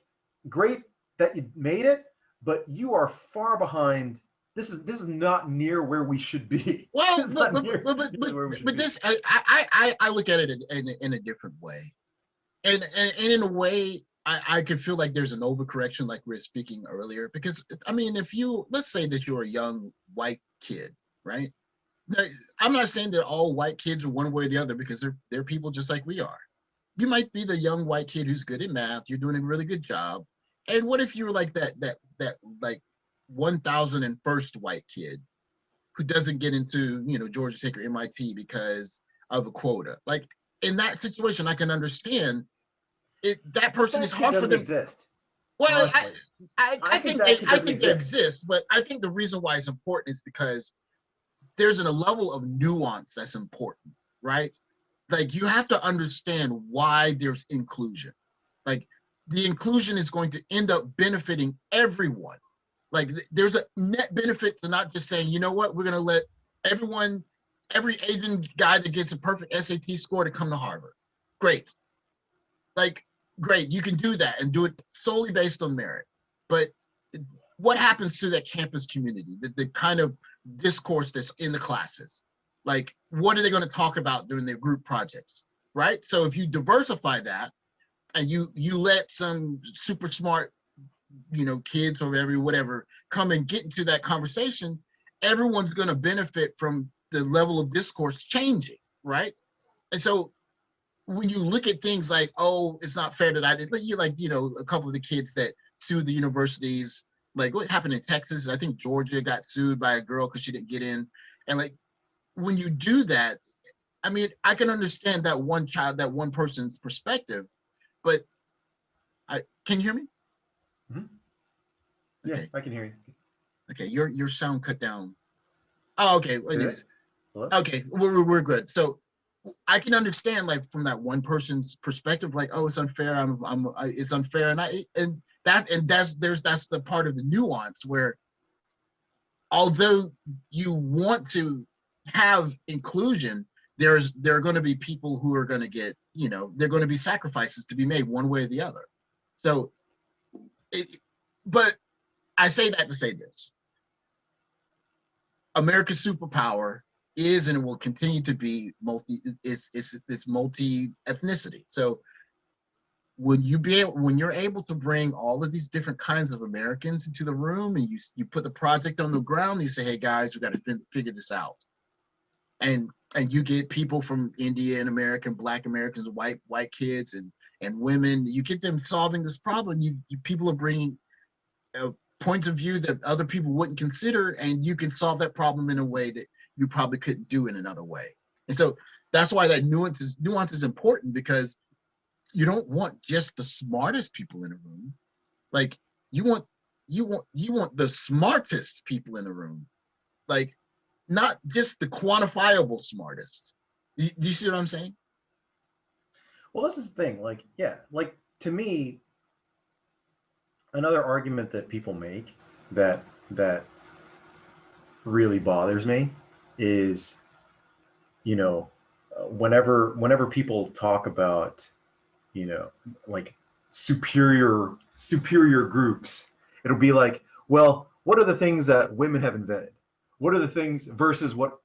great that you made it, but you are far behind. This is not near where we should be. Well, It's not near where we should but be. this I look at it in a different way, and in a way I could feel like there's an overcorrection, like we were speaking earlier, because I mean, if you let's say that you're a young white kid, right? Now, I'm not saying that all white kids are one way or the other, because they're people just like we are. You might be the young white kid who's good at math. You're doing a really good job. And what if you were like that like 1001st white kid who doesn't get into Georgia Tech or MIT because of a quota? Like in that situation, I can understand it. That But person, that it's kid hard for doesn't them. exist, Well, honestly. I I think think that kid I doesn't think they exist. exist, but I think the reason why it's important is because there's a level of nuance that's important, right? Like you have to understand why there's inclusion. Like the inclusion is going to end up benefiting everyone. Like there's a net benefit to not just saying, you know what, we're going to let everyone, every Asian guy that gets a perfect SAT score to come to Harvard. Great. Like, great, you can do that and do it solely based on merit. But what happens to that campus community, the kind of discourse that's in the classes? Like, what are they going to talk about during their group projects, right? So if you diversify that and you let some super smart, kids or whatever come and get into that conversation, everyone's going to benefit from the level of discourse changing, right? And so when you look at things like, oh, it's not fair that I did, a couple of the kids that sued the universities, like what happened in Texas, I think Georgia got sued by a girl because she didn't get in. And like, when you do that, I mean, I can understand that one child, that one person's perspective, but can you hear me? Mm-hmm. Okay. Yeah, I can hear you. Okay, your sound cut down. Oh, okay. Anyways, Hello? okay, we're good. So I can understand, like, from that one person's perspective, like, oh, it's unfair. It's unfair, that's the part of the nuance where, although you want to have inclusion, there are going to be people who are going to get, they're going to be sacrifices to be made one way or the other. So, but I say that to say this: America's superpower is and will continue to be it's multi ethnicity. So when you're able to bring all of these different kinds of Americans into the room, and you put the project on the ground, and you say, hey guys, we got to figure this out, and you get people from India and American, Black Americans, white kids, and women, you get them solving this problem. You people are bringing points of view that other people wouldn't consider, and you can solve that problem in a way that you probably couldn't do in another way. And so that's why that nuance is important, because you don't want just the smartest people in a room. Like you want the smartest people in the room, like not just the quantifiable smartest. Do you see what I'm saying? Well, this is the thing. Like, yeah, like to me, another argument that people make that really bothers me is, whenever people talk about, like superior groups, it'll be like, well, what are the things that women have invented? What are the things versus what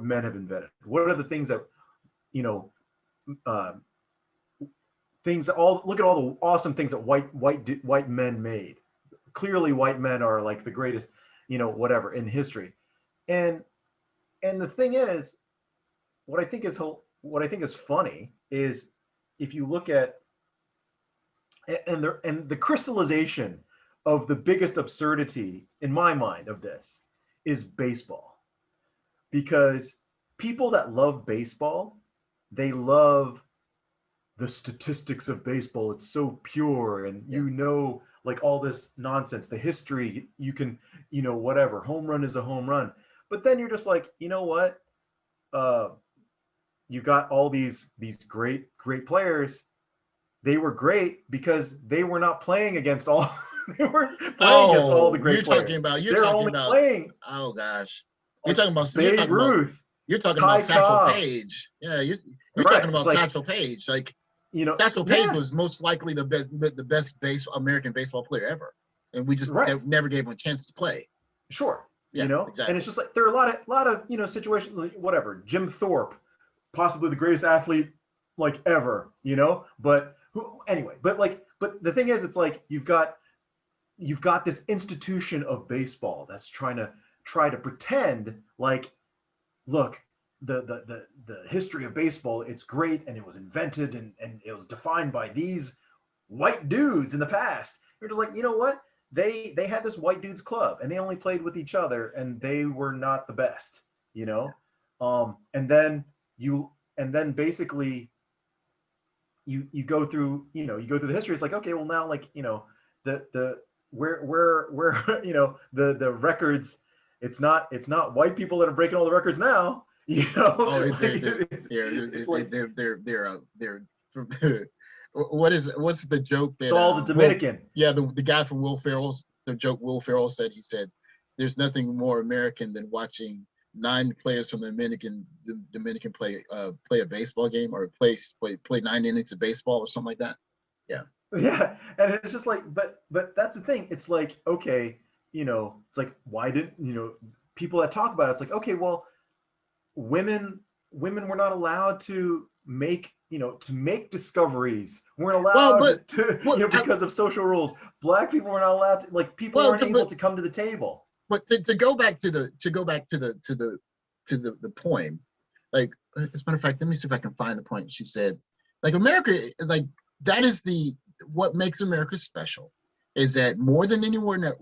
men have invented? What are the things that, uh, things all look at all the awesome things that white men made. Clearly, white men are like the greatest, whatever in history. And the thing is, what I think is funny is if you look at and the crystallization of the biggest absurdity in my mind of this is baseball, because people that love baseball, they love the statistics of baseball. It's so pure, and like all this nonsense, the history, you can, whatever, home run is a home run. But then you're just like, you know what, you got all these great players, they were great because they were not playing against all they weren't playing against all the Oh, great players. you're They're talking only about. playing Oh gosh, like you're Babe talking about Ruth, you're talking about Ty Satchel Cobb. Paige. Yeah, you're Right. talking It's about like, Satchel Paige. Like Satchel Paige yeah, was most likely the best American baseball player ever, and we just right. never gave him a chance to play. Sure. Yeah, And it's exactly. just like there are a lot of situations like whatever. Jim Thorpe, possibly the greatest athlete like ever, but anyway, but the thing is, it's like you've got this institution of baseball that's try to pretend like, look, the history of baseball, it's great, and it was invented and it was defined by these white dudes in the past. You're just like, you know what? They had this white dudes club, and they only played with each other, and they were not the best, you know. And then basically you go through the history. It's like, okay, well, now, like, the where the records. It's not white people that are breaking all the records now. Oh, Like, they're what's the joke it's that all the Dominican. the guy from Will Ferrell, the joke Will Ferrell said, he said there's nothing more American than watching 9 players from the Dominican play a baseball game, or play 9 innings of baseball or something like that. Yeah. Yeah, and it's just like, but that's the thing. It's like, okay, it's like, why didn't people that talk about it? It's like, okay, well, women were not allowed to make discoveries. Weren't Well, but allowed to, what because of social rules. Black people were not allowed to, like, people well weren't able to come to the table. to go back to the poem, like, as a matter of fact, let me see if I can find the point. She said, like, America, like, that is what makes America special, is that more than anywhere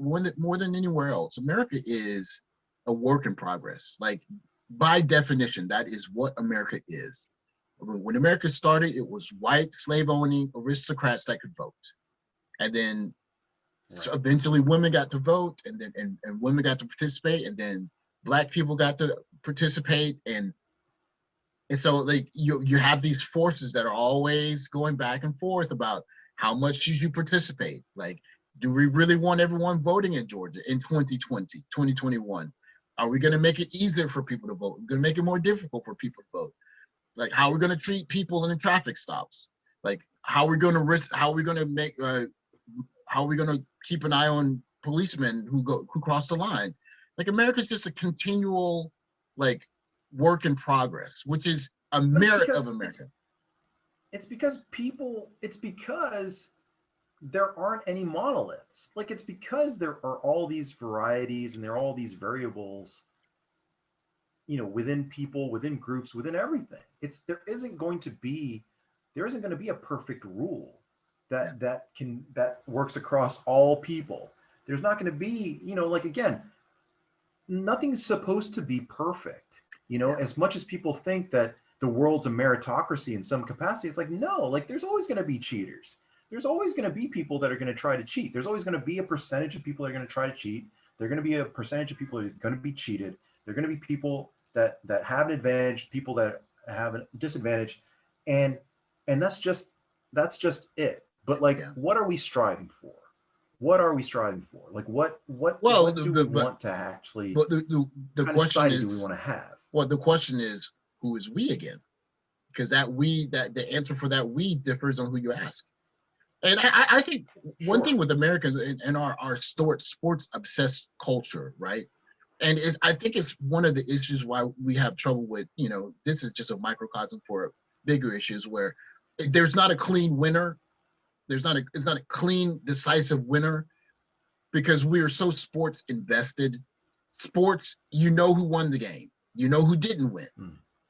else, America is a work in progress. Like, by definition, that is what America is. When America started, it was white slave owning aristocrats that could vote, and then so Right. eventually women got to vote, and then and women got to participate, and then black people got to participate, and so, like, you have these forces that are always going back and forth about how much should you participate. Like, do we really want everyone voting in Georgia in 2020, 2021? Are we going to make it easier for people to vote? We're going to make it more difficult for people to vote. Like, how are we going to treat people in the traffic stops? Like, how are we going to keep an eye on policemen who cross the line? Like, America's just a continual, like, work in progress, which is a merit of America. It's because there aren't any monoliths. Like, it's because there are all these varieties and there are all these variables, within people, within groups, within everything. There isn't going to be a perfect rule that works across all people. There's not going to be, like, again, nothing's supposed to be perfect. As much as people think that the world's a meritocracy in some capacity, it's like, no, like, there's always going to be cheaters. There's always going to be people that are going to try to cheat. There's always going to be a percentage of people that are going to try to cheat. There're going to be a percentage of people that are going to be cheated. There are going to be people that have an advantage, people that have a disadvantage, and that's just it. But, like, what are we striving for? What are we striving for? Like, what do we want to actually? But the question is, do we want to have? Well, the question is, who is we again? Because that the answer for that we differs on who you ask. And I think one thing with Americans and our sports obsessed culture, right? And I think it's one of the issues why we have trouble with, this is just a microcosm for bigger issues where there's not a clean winner. It's not a clean, decisive winner, because we are so sports invested. Sports, who won the game, who didn't win.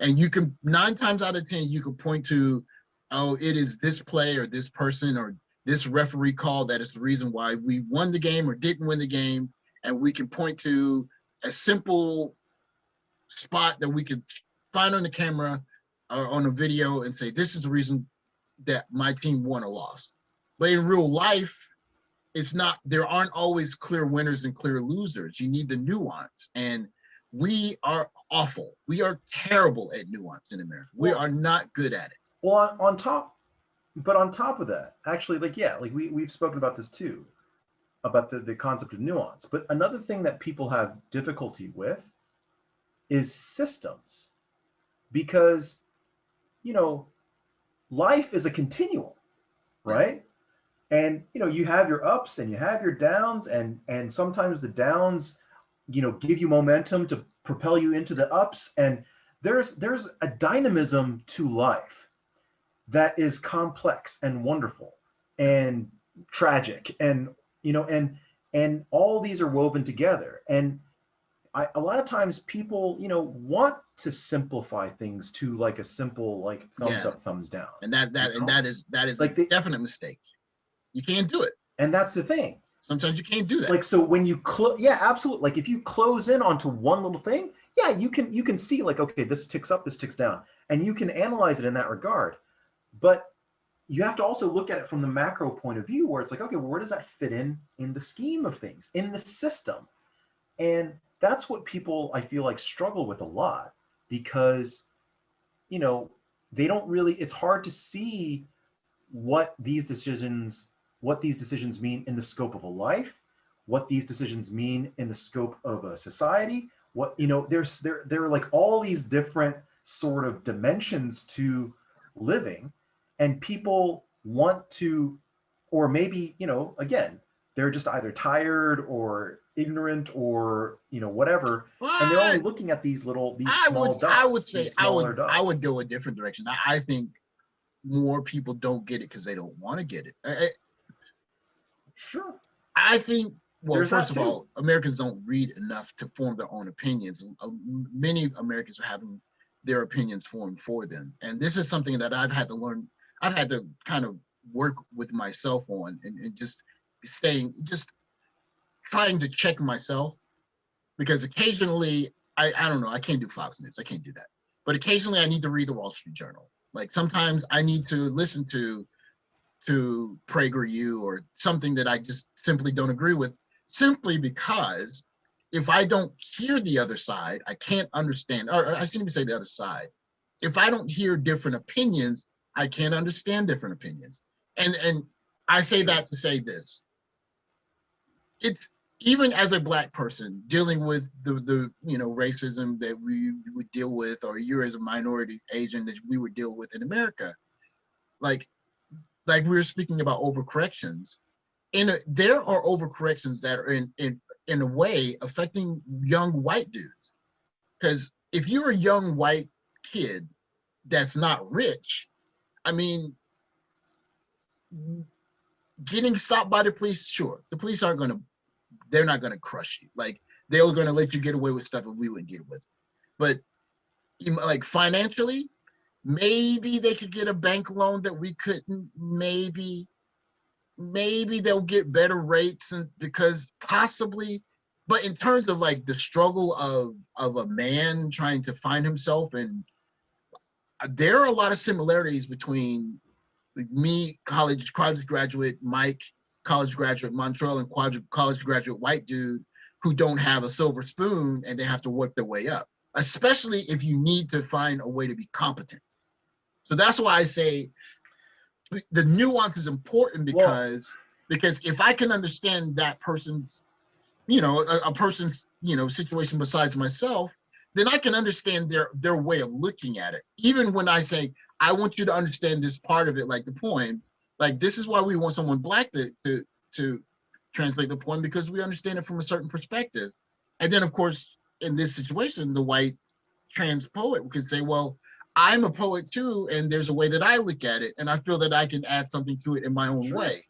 And you can 9 times out of 10, you can point to, oh, it is this play or this person or this referee call that is the reason why we won the game or didn't win the game. And we can point to a simple spot that we could find on the camera or on a video and say, this is the reason that my team won or lost. But in real life, there aren't always clear winners and clear losers. You need the nuance. And we are awful. We are terrible at nuance in America. We are not good at it. Well, on top but on top of that, actually, like, yeah, like we've spoken about this too, about the concept of nuance. But another thing that people have difficulty with is systems, because, you know, life is a continuum, Yeah. right? And, you know, you have your ups and you have your downs, and sometimes the downs, you know, give you momentum to propel you into the ups. And there's a dynamism to life that is complex and wonderful and tragic, and, you know, and all these are woven together. And a lot of times people, you know, want to simplify things to like a simple, like, thumbs Yeah. up, thumbs down, And you know? that is a Like the, definite mistake. You can't do it. and that's the thing. Sometimes you can't do that. Like, so when you yeah, absolutely. Like, if you close in onto one little thing, yeah, you can see, like, okay, this ticks up, this ticks down, and you can analyze it in that regard. But you have to also look at it from the macro point of view, where it's like, okay, well, where does that fit in the scheme of things, in the system? And that's what people, I feel like, struggle with a lot, because, you know, they don't really, it's hard to see what these decisions mean in the scope of a life, what these decisions mean in the scope of a society. What, you know, there are like all these different sort of dimensions to living, and people want to, or maybe, you know, again, they're just either tired or ignorant or, you know, whatever, and they're only But looking at these small I would dots, say these smaller I dots. would go a different direction. I think more people don't get it because they don't want to get it. Sure, I think, well, there's first that of too. all, Americans don't read enough to form their own opinions. Many Americans are having their opinions formed for them. And this is something that I've had to learn. I've had to kind of work with myself on, and just just trying to check myself, because occasionally, I don't know, I can't do Fox News. I can't do that. But occasionally I need to read the Wall Street Journal. Like sometimes I need to listen to PragerU or something that I just simply don't agree with, simply because if I don't hear the other side, I can't understand, or I shouldn't even say the other side. If I don't hear different opinions, I can't understand different opinions. And I say Sure. that to say this. It's, even as a Black person dealing with the racism that we would deal with, or you're as a minority Asian that we would deal with in America, like we were speaking about overcorrections. There are overcorrections that are in a way affecting young white dudes. Because if you're a young white kid that's not rich, I mean, getting stopped by the police, sure, the police aren't going to, they're not going to crush you. Like, they're going to let you get away with stuff that we wouldn't get with. But like financially, maybe they could get a bank loan that we couldn't. Maybe they'll get better rates, and because possibly. But in terms of like the struggle of a man trying to find himself, and there are a lot of similarities between me, college graduate Mike, college graduate Montreal, and college graduate white dude who don't have a silver spoon and they have to work their way up, especially if you need to find a way to be competent. So that's why I say the nuance is important, Well, because if I can understand that person's, a person's, situation besides myself, then I can understand their way of looking at it. Even when I say, I want you to understand this part of it, like the poem, like this is why we want someone Black to translate the poem, because we understand it from a certain perspective. And then of course, in this situation, the white trans poet can say, well, I'm a poet too, and there's a way that I look at it, and I feel that I can add something to it in my own sure. way.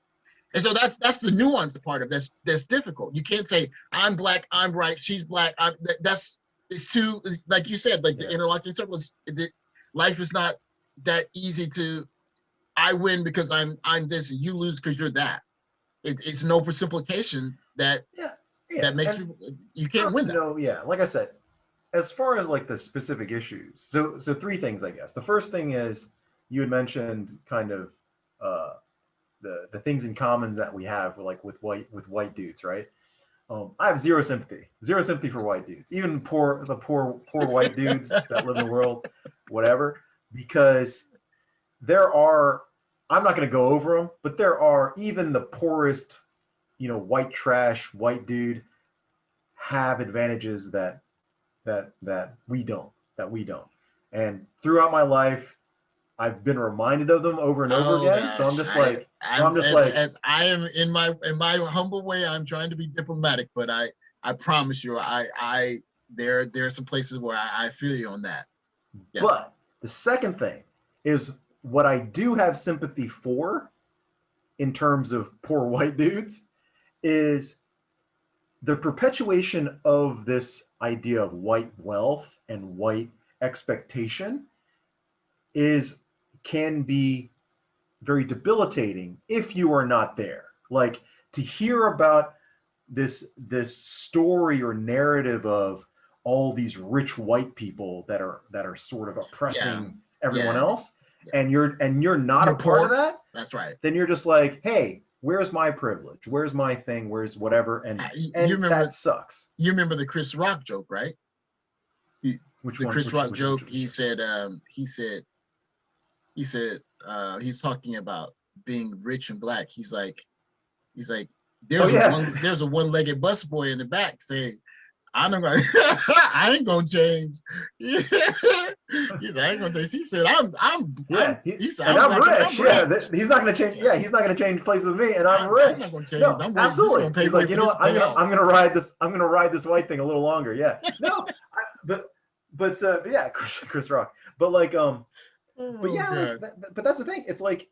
And so that's the nuance part of that's difficult. You can't say I'm Black, I'm white, she's Black. That's it's too, like you said, like the Yeah. interlocking circles. Life is not that easy to. I win because I'm this, and you lose because you're that. It's an oversimplification that Yeah. Yeah. makes And you can't win that. no, yeah, like I said, as far as like the specific issues, so three things, I guess. The first thing is, you had mentioned kind of uh, the things in common that we have, like with white dudes, right? I have zero sympathy for white dudes, even the poor white dudes that live in the world, whatever, because there are I'm not going to go over them, but there are even the poorest, white trash, white dude have advantages that we don't, And throughout my life, I've been reminded of them over and over Oh again. So I'm gosh, just like, as I am in my humble way, I'm trying to be diplomatic, but I promise you, there are some places where I feel you on that. Yes. But the second thing is what I do have sympathy for in terms of poor white dudes is the perpetuation of this idea of white wealth and white expectation can be very debilitating if you are not there. Like, to hear about this story or narrative of all these rich white people that are sort of oppressing everyone else, and you're not a part of that. That's right. Then you're just like, hey, where's my privilege? Where's my thing? Where's whatever? And that sucks. You remember the Chris Rock joke, right? Which Chris Rock joke? He said he's talking about being rich and black. He's like, there's a one-legged busboy in the back saying, I ain't gonna change. He said, I ain't gonna change. He said, I'm rich. He's not gonna change. Yeah, he's not gonna change places with me, and I'm rich. I'm not gonna change. No, absolutely. He's like, I'm gonna ride this white thing a little longer. Yeah. No, but yeah, Chris Rock. But like, but that's the thing. It's like,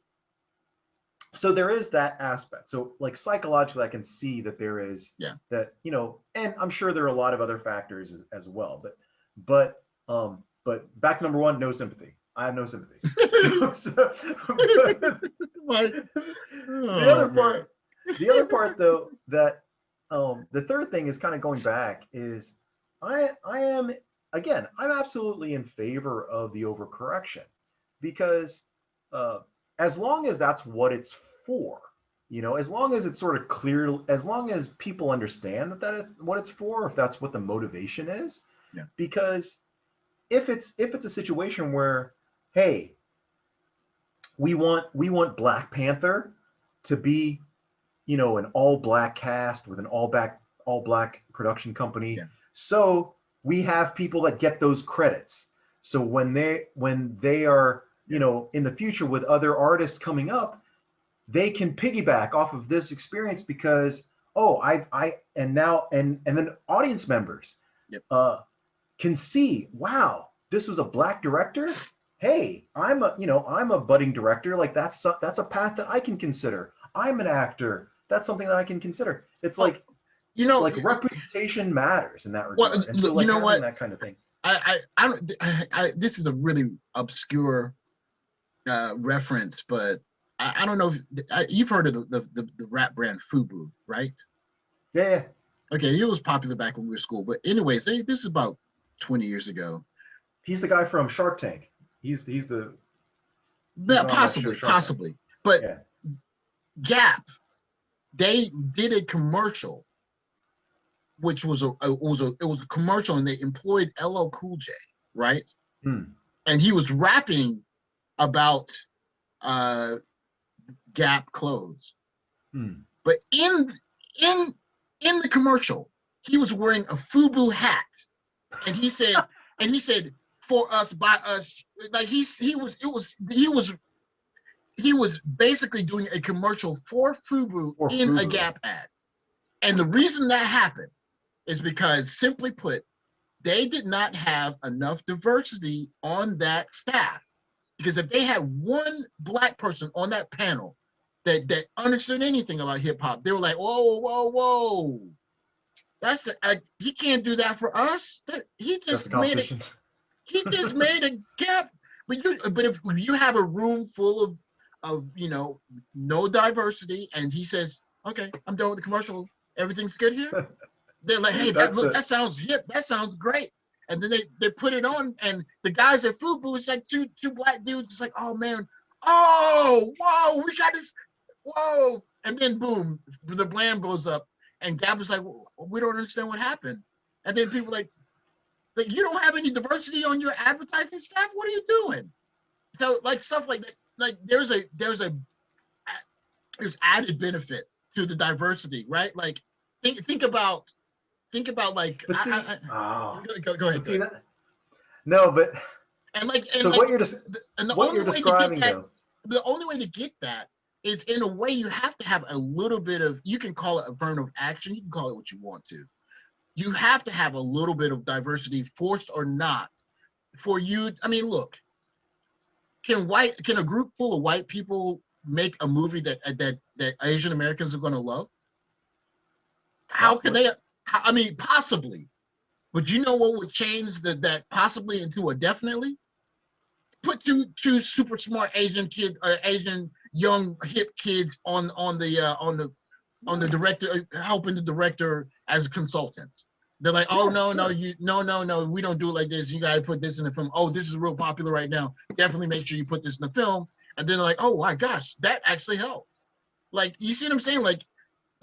so there is that aspect. So like psychologically, I can see that there is that, and I'm sure there are a lot of other factors as well. But back to number one, no sympathy. I have no sympathy. The other part though, that the third thing is kind of going back is I'm absolutely in favor of the overcorrection, because as long as that's what it's for, as long as it's sort of clear, as long as people understand that is what it's for, if that's what the motivation is. Yeah. Because if it's a situation where, hey, we want Black Panther to be, an all black cast with an all black production company. Yeah. So we have people that get those credits. So when they are, in the future with other artists coming up, they can piggyback off of this experience because, and then audience members can see, wow, this was a black director. Hey, I'm a budding director. Like that's a path that I can consider. I'm an actor. That's something that I can consider. It's like, like representation matters in that regard. Well, and so like having that kind of thing. This is a really obscure reference, but I don't know if you've heard of the rap brand FUBU, right? Yeah. Okay, it was popular back when we were in school. But anyways, this is about 20 years ago. He's the guy from Shark Tank. He's possibly. But Gap, they did a commercial, which was a commercial, and they employed LL Cool J, right? And he was rapping about Gap clothes. But in the commercial, he was wearing a FUBU hat, and he said for us, by us, like he was basically doing a commercial for FUBU in a Gap ad. And the reason that happened is because, simply put, they did not have enough diversity on that staff. Because if they had one black person on that panel that understood anything about hip hop, they were like, whoa. He can't do that for us. He just made a Gap. But if you have a room full of no diversity, and he says, okay, I'm done with the commercial, everything's good here. They're like, hey, that sounds hip. That sounds great. And then they put it on, and the guys at FUBU, it's like two black dudes. It's like, oh man, whoa, we got this, whoa. And then boom, the blam goes up, and Gab was like, well, we don't understand what happened. And then people like you don't have any diversity on your advertising staff? What are you doing? So like stuff like that. like there's added benefit to the diversity, right? Like think about like But see, go ahead. but see that no, but And like so what you're just and the what only you're way to get describing that though. the only way to get that is in a way you have to have a little bit of, you can call it affirmative action, you can call it what you want to. You have to have a little bit of diversity, forced or not, for you. I mean, look, can a group full of white people make a movie that Asian Americans are going to love? How can Possibly. they? I mean, possibly. But you know what would change that possibly into a definitely? Put two super smart Asian young hip kids on the director, helping the director as consultants. They're like, oh Yeah, no, sure. no, we don't do it like this. You got to put this in the film. Oh, this is real popular right now. Definitely make sure you put this in the film. And then they're like, oh my gosh, that actually helped. Like, you see what I'm saying? Like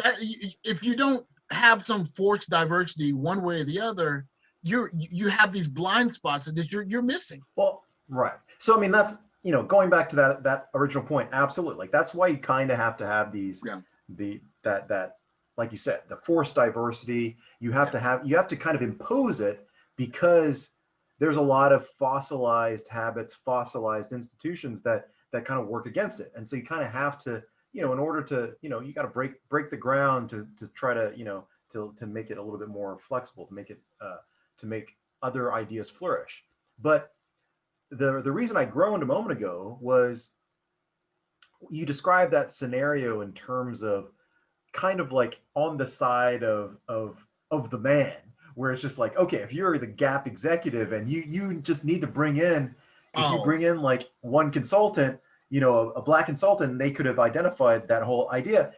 that, if you don't have some forced diversity one way or the other, you have these blind spots that you're missing. Well, right. So I mean, that's going back to that original point. Absolutely. Like that's why you kind of have to have these Yeah. that like you said, the forced diversity. You have to kind of impose it because there's a lot of fossilized habits, fossilized institutions that kind of work against it. And so you kind of have to, in order to, you got to break the ground to try to, to make it a little bit more flexible, to make it to make other ideas flourish. But the reason I groaned a moment ago was you described that scenario in terms of kind of like on the side of the man, where it's just like, okay, if you're the Gap executive and you just need to bring in, if you bring in like one consultant, a black consultant, they could have identified that whole idea.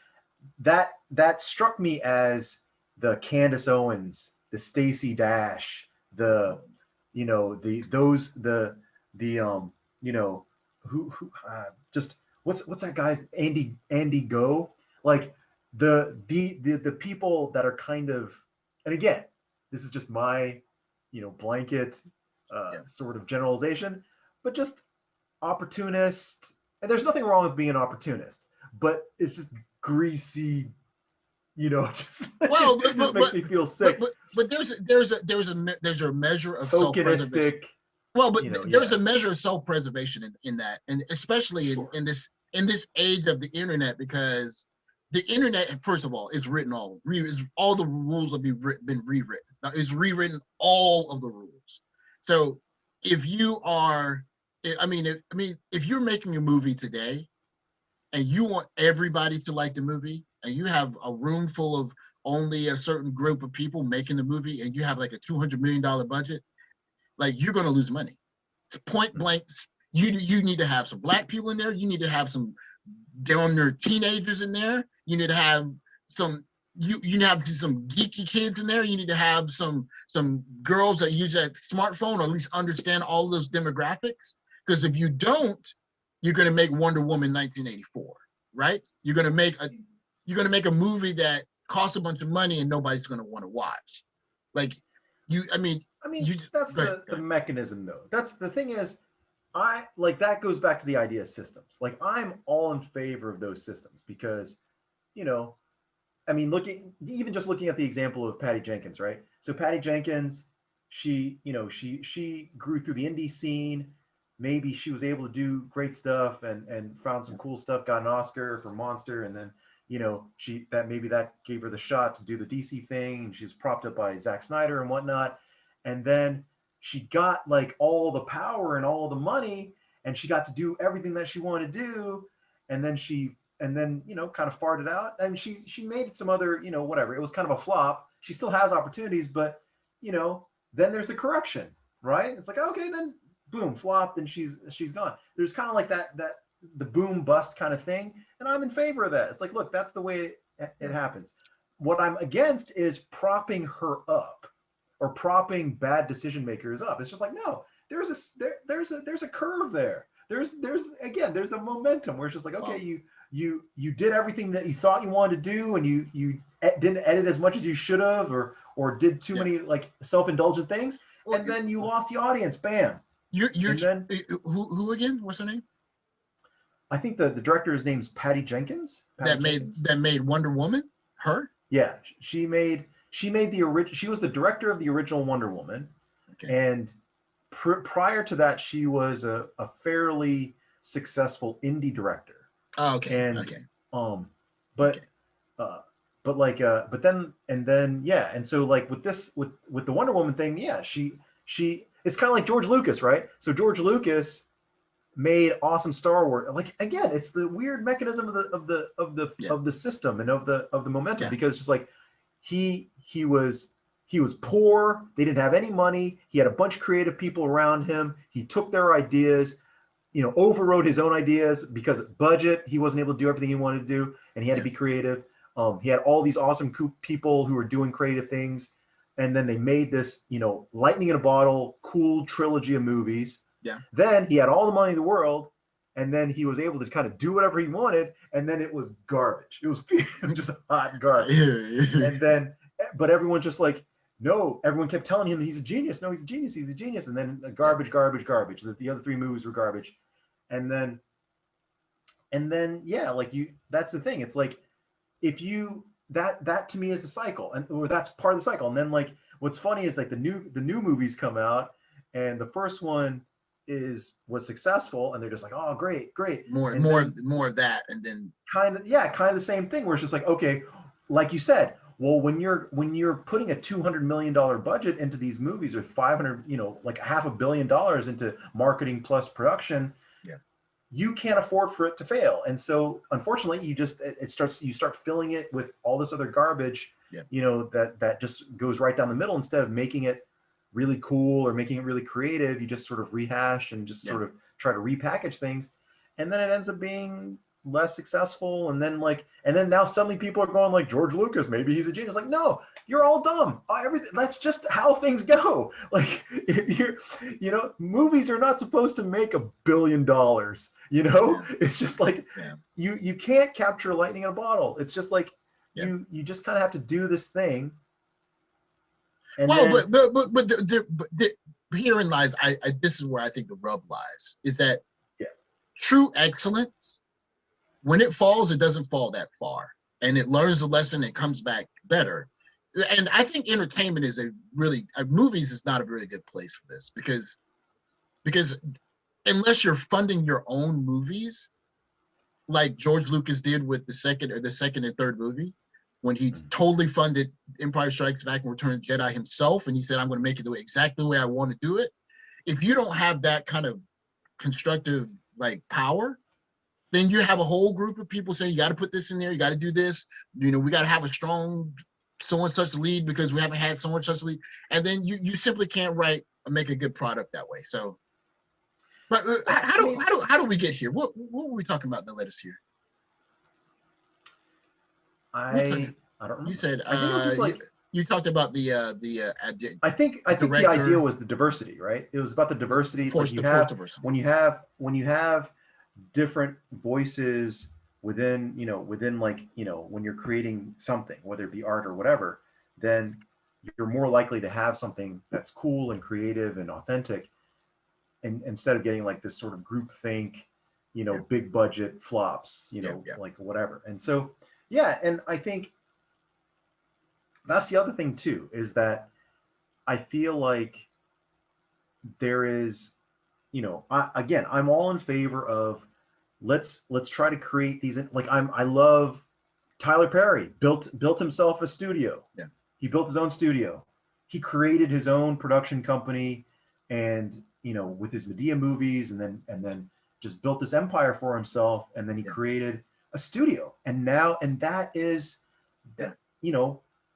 That struck me as the Candace Owens, the Stacey Dash, the just what's that guy's Andy Go, like the people that are kind of, and again, this is just my blanket sort of generalization, but just opportunist. And there's nothing wrong with being an opportunist, but it's just greasy, just Well, it just makes me feel sick. But there's a measure of self-preservation. Tokenistic. Well, but there's a measure of self-preservation in that, and especially Sure. in this age of the internet, because the internet, first of all, is written all the rules have been rewritten. It's rewritten all of the rules. So if you are, if you're making a movie today, and you want everybody to like the movie, and you have a room full of only a certain group of people making the movie, and you have like a $200 million budget, like, you're going to lose money. Point blank, you need to have some black people in there. You need to have some down there teenagers in there. You need to have some you need to have some geeky kids in there. You need to have some girls that use that smartphone, or at least understand all those demographics. Because if you don't, you're going to make Wonder Woman 1984, right? You're going to make a movie that costs a bunch of money and nobody's going to want to watch. Like, that's the mechanism, though. That's the thing is, I like that goes back to the idea of systems. Like, I'm all in favor of those systems because, looking at the example of Patty Jenkins, right? So Patty Jenkins, she grew through the indie scene. Maybe she was able to do great stuff and found some cool stuff, got an Oscar for Monster, and then that gave her the shot to do the DC thing. And she was propped up by Zack Snyder and whatnot. And then she got like all the power and all the money, and she got to do everything that she wanted to do. And then kind of farted out, and she made some other, whatever. It was kind of a flop. She still has opportunities, but then there's the correction, right? It's like, okay, then boom, flopped, and she's gone. There's kind of like that the boom bust kind of thing, and I'm in favor of that. It's like, look, that's the way it happens. What I'm against is propping her up or propping bad decision makers up. It's just like, no, there's a curve there. There's a momentum where it's just like, okay, you did everything that you thought you wanted to do, and you didn't edit as much as you should have, or did too many like self-indulgent things, and then you lost the audience. Bam. Who again? What's her name? I think the director's name's Patty Jenkins. Patty Jenkins. that made Wonder Woman. Her. Yeah, she made the original. She was the director of the original Wonder Woman, Okay. and prior to that, she was a fairly successful indie director. Oh, okay. And okay. But Okay. but then yeah, and so like with the Wonder Woman thing, yeah, she it's kind of like George Lucas, right? So George Lucas made awesome Star Wars. Like again, it's the weird mechanism of the system and of the momentum, because just like he was poor, they didn't have any money, he had a bunch of creative people around him, he took their ideas, overrode his own ideas because of budget, he wasn't able to do everything he wanted to do, and he had to be creative. He had all these awesome people who were doing creative things, and then they made this, lightning in a bottle, cool trilogy of movies. Yeah. Then he had all the money in the world, and then he was able to kind of do whatever he wanted, and then it was garbage. It was just hot garbage. And then, but everyone just like, no, everyone kept telling him he's a genius. No, he's a genius. He's a genius. And then garbage. The other three movies were garbage. And then, yeah, like that's the thing. It's like, if you, that to me is a cycle, or that's part of the cycle. And then like, what's funny is like the new movies come out, and the first one was successful, and they're just like, oh, great. More of that. And then kind of the same thing, where it's just like, okay, like you said, well, when you're putting a $200 million budget into these movies, or 500, like $500 million into marketing plus production, you can't afford for it to fail. And so unfortunately, you start filling it with all this other garbage, that just goes right down the middle. Instead of making it really cool or making it really creative, you just sort of rehash and just sort of try to repackage things. And then it ends up being less successful. And then now suddenly people are going like, George Lucas, maybe he's a genius. Like, no, you're all dumb. That's just how things go. Like, if movies are not supposed to make $1 billion. It's just like, you can't capture lightning in a bottle. It's just like, you just kind of have to do this thing. And but herein lies, this is where I think the rub lies, is that true excellence, when it falls, it doesn't fall that far, and it learns the lesson and comes back better. And I think entertainment is movies is not a really good place for this, because unless you're funding your own movies, like George Lucas did with the second and third movie, when he totally funded Empire Strikes Back and Return of the Jedi himself, and he said, I'm going to make it exactly the way I want to do it. If you don't have that kind of constructive power, then you have a whole group of people saying, you got to put this in there, you got to do this, we got to have a strong so and such lead because we haven't had so and such lead, and then you simply can't make a good product that way. So, but how do we get here? What were we talking about in the letters here? I don't know. You said I think it was just like you talked about the I think the idea was the diversity, right? It was about the diversity. It's like when you have different voices within when you're creating something, whether it be art or whatever, then you're more likely to have something that's cool and creative and authentic, and instead of getting like this sort of groupthink, big budget flops, like whatever. And so and I think that's the other thing too, is that I feel like there is, I'm all in favor of let's try to create these. Like I love Tyler Perry built himself a studio. Yeah. He built his own studio. He created his own production company, and with his Medea movies, and then just built this empire for himself. And then he created a studio, and that is,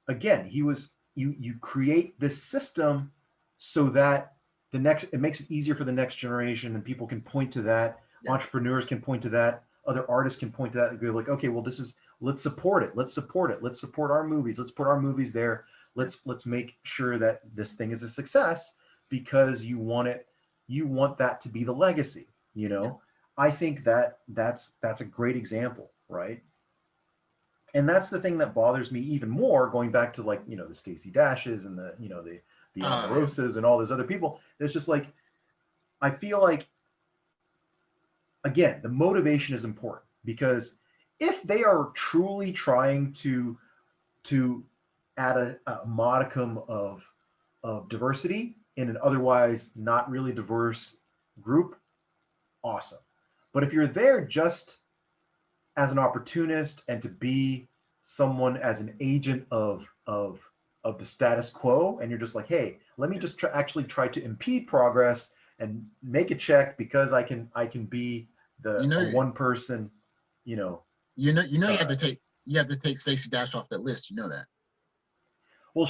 again, you create this system so that it makes it easier for the next generation, and people can point to that. Entrepreneurs can point to that. Other artists can point to that and go like, okay, well, let's support it. Let's support it. Let's support our movies. Let's put our movies there. Let's make sure that this thing is a success, because you want that to be the legacy. I think that's a great example, right? And that's the thing that bothers me even more, going back to the Stacey Dashes and the Omarosas and all those other people. It's just like, I feel like again, the motivation is important, because if they are truly trying to add a modicum of diversity in an otherwise not really diverse group, awesome. But if you're there just as an opportunist and to be someone as an agent of the status quo, and you're just like, hey, let me just actually try to impede progress and make a check because I can be the one person, you have to take Stacey Dash off that list. You know that. Well,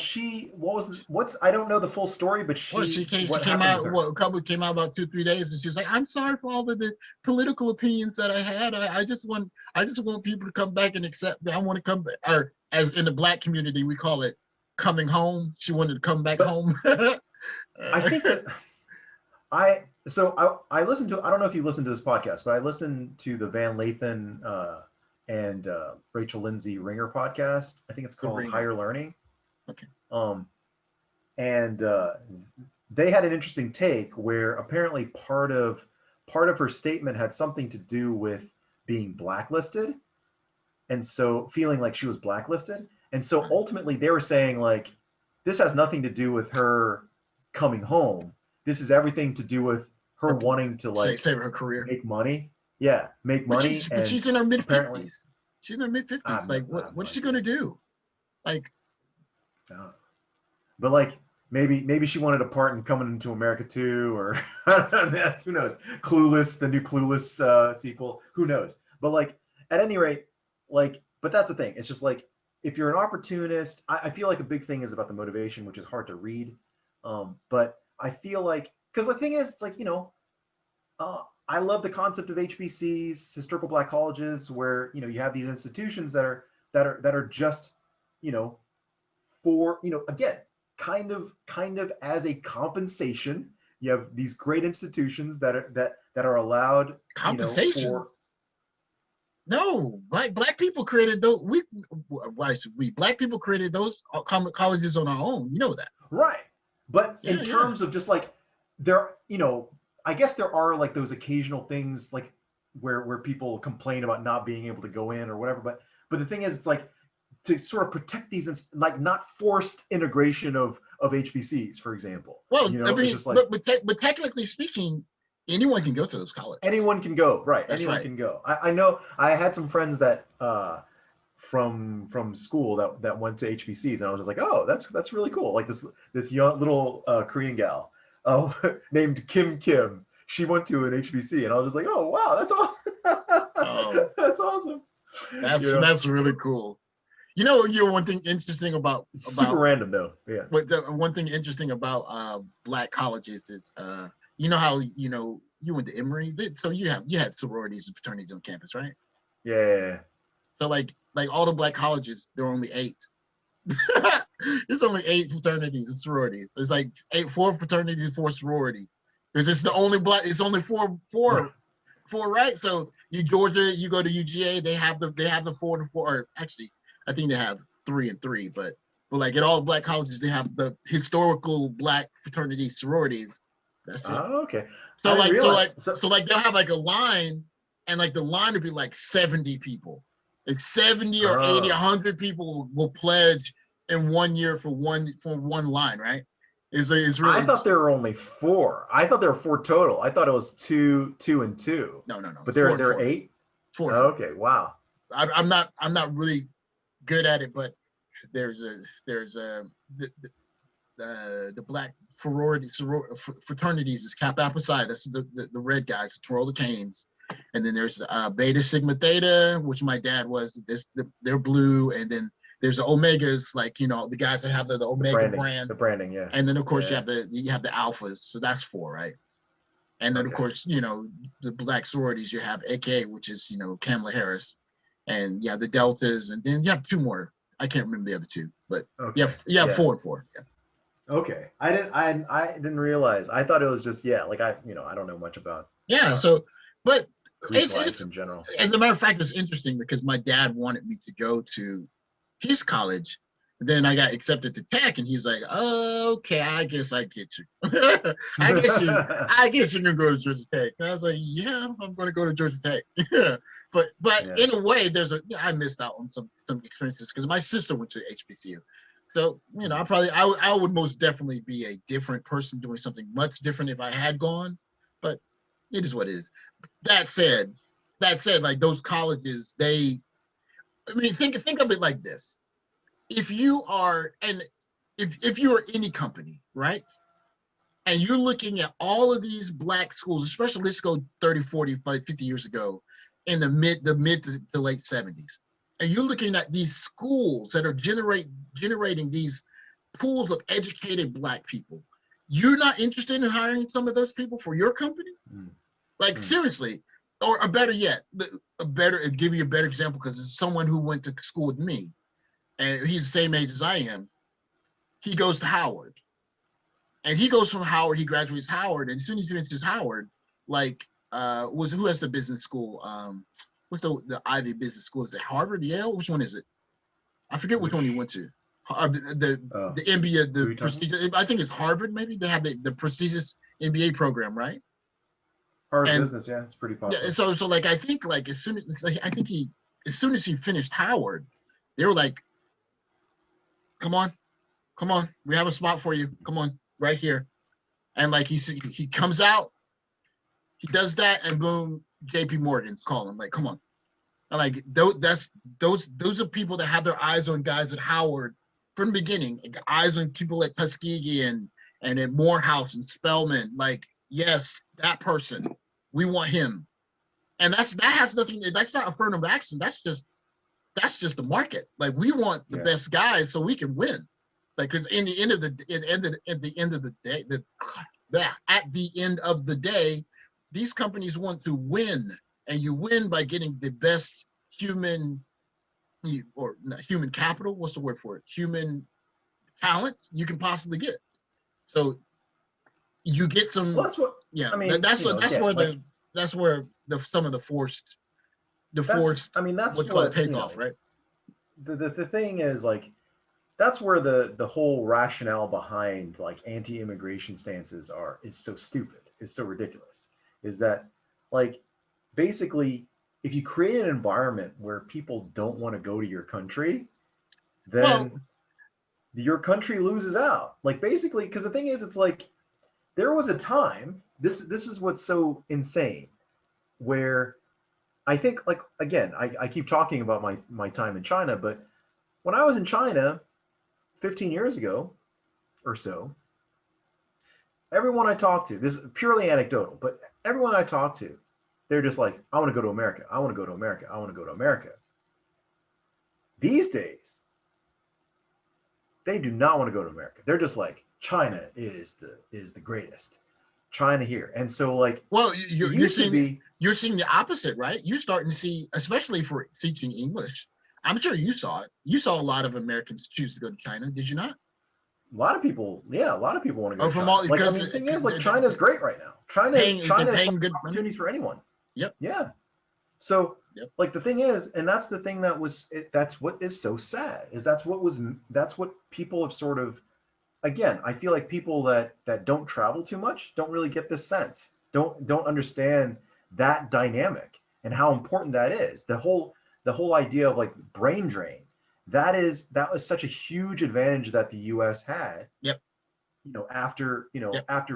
I don't know the full story, but she came out. A couple came out about 2-3 days, and she was like, "I'm sorry for all of the political opinions that I had. I just want people to come back and accept me. I want to come back." Or as in the Black community, we call it coming home. She wanted to come back home. I think that I listened to. I don't know if you listened to this podcast, but I listened to the Van Lathan and Rachel Lindsay Ringer podcast. I think it's called Higher Learning. Okay. And they had an interesting take where apparently part of her statement had something to do with being blacklisted, and so feeling like she was blacklisted. And so ultimately they were saying, like, this has nothing to do with her coming home. This is everything to do with her wanting to, like, save her career, make money. Yeah, make money. But she's in her mid-50s. She's in her mid-50s. Like, what's she gonna do? Like, but like maybe she wanted a part in Coming into America too, or who knows? Clueless, the new Clueless sequel. Who knows? But like, at any rate, like, but that's the thing. It's just like, if you're an opportunist, I feel like a big thing is about the motivation, which is hard to read. But I feel like, because the thing is, it's like, I love the concept of HBCs, historical Black colleges, where you have these institutions that are just for again kind of as a compensation. You have these great institutions that are allowed compensation. No, black people created those. Black people created those colleges on our own. You know that, right? But in terms of just like there, I guess there are like those occasional things like where people complain about not being able to go in or whatever. But the thing is, it's like to sort of protect these, like, not forced integration of HBCs, for example. Well, I mean, just like, but technically speaking, anyone can go to those colleges. Anyone can go, right? That's anyone right. can go. I know. I had some friends that from school that went to HBCs, and I was just like, oh, that's really cool. Like this young little Korean gal named Kim. She went to an HBC, and I was just like, oh wow, that's awesome. Oh. That's awesome. That's really cool. One thing interesting about super random though. Yeah. But one thing interesting about Black colleges is how you went to Emory, so you had sororities and fraternities on campus, right? Yeah. So like all the Black colleges, there are only 8. There's only 8 fraternities and sororities. There's like 4 fraternities, 4 sororities. Because it's the only Black. It's only four, right? So you go to UGA, they have the 4 to 4. Or actually, I think they have 3 and 3. But like at all Black colleges, they have the historical Black fraternities, sororities. That's it. Oh, okay. So like they'll have like a line, and like the line would be like 70 people. Like 70 or 80, 100 people will pledge in 1 year for one line, right? It's really. I thought there were only 4. I thought there were 4 total. I thought it was 2 and 2. No. But there are 8. 4. Oh, okay, wow. I'm not really good at it, but there's the Black fraternities is Kappa Alpha Psi. That's the red guys that twirl the canes. And then there's Beta Sigma Theta, which my dad was. They're blue, and then there's the Omegas, like the guys that have the Omega brand. The branding, yeah. And then of course you have the Alphas, so that's 4, right? And then of course the Black sororities, you have AK, which is Kamala Harris, and you have the Deltas, and then you have 2 more. I can't remember the other 2, but you have 4 and 4. Yeah. Okay, I didn't realize. I thought it was just like I don't know much about. Yeah, so but Greek life in general. As a matter of fact, it's interesting because my dad wanted me to go to his college Then I got accepted to Tech, and he's like, oh, okay, I guess I get you. I guess you can go to Georgia Tech. And I was like, yeah, I'm going to go to Georgia Tech. but Yeah. in a way, I missed out on some experiences because my sister went to HBCU. So I would most definitely be a different person doing something much different if I had gone. But it is what it is. That said, like those colleges, think of it like this. If you are any company, right, and you're looking at all of these black schools, especially let's go 30, 40, 50 years ago in the mid to late 70s, and you're looking at these schools that are generating these pools of educated black people, you're not interested in hiring some of those people for your company? Like seriously. Or better yet, give you a better example, because it's someone who went to school with me, and he's the same age as I am. He goes to Howard, and he goes from Howard. He graduates Howard, and as soon as he finishes Howard, like who has the business school? What's the Ivy business school? Is it Harvard, Yale? Which one is it? I forget which one he went to. The MBA, the prestigious. I think it's Harvard. Maybe they have the prestigious MBA program, right? Harvard business, yeah, it's pretty popular. Yeah, so like I think like as soon as he finished Howard, they were like, come on, we have a spot for you. Come on, right here. And like he comes out, he does that, and boom, JP Morgan's calling. Like, come on. And like those are people that have their eyes on guys at Howard from the beginning, eyes on people at Tuskegee and at Morehouse and Spelman. Like, yes, that person, we want him. And that has nothing, that's not affirmative action. That's just the market. Like, we want the best guys so we can win. Like, because at the end of the day, these companies want to win, and you win by getting the best human capital. What's the word for it? Human talent you can possibly get. So you get some. Well, that's what. Yeah, I mean, that's where some of the forced. I mean, that's what pays off, right? The thing is, like, that's where the whole rationale behind like anti-immigration stances is so stupid, is so ridiculous. Is that, like, basically, if you create an environment where people don't want to go to your country, then your country loses out. Like, basically, because the thing is, it's like there was a time. This is what's so insane, where I think, like, again, I keep talking about my time in China, but when I was in China 15 years ago or so, everyone I talked to, this is purely anecdotal, but everyone I talked to, they're just like, I want to go to America. I want to go to America. I want to go to America. These days, they do not want to go to America. They're just like, China is the greatest. China here. And so, like, well, you're seeing the opposite, right? You're starting to see, especially for teaching English. I'm sure you saw it. You saw a lot of Americans choose to go to China, did you not? A lot of people want to go to China. All, like, I mean, the thing is, like, China's great right now. China has good opportunities for anyone. Yep. Yeah. So, like, the thing is, and that's the thing that's what is so sad, is that's what people have sort of, again, I feel like people that don't travel too much don't really get this sense, don't understand that dynamic and how important that is. The whole idea of, like, brain drain, that was such a huge advantage that the U.S. had. Yep. After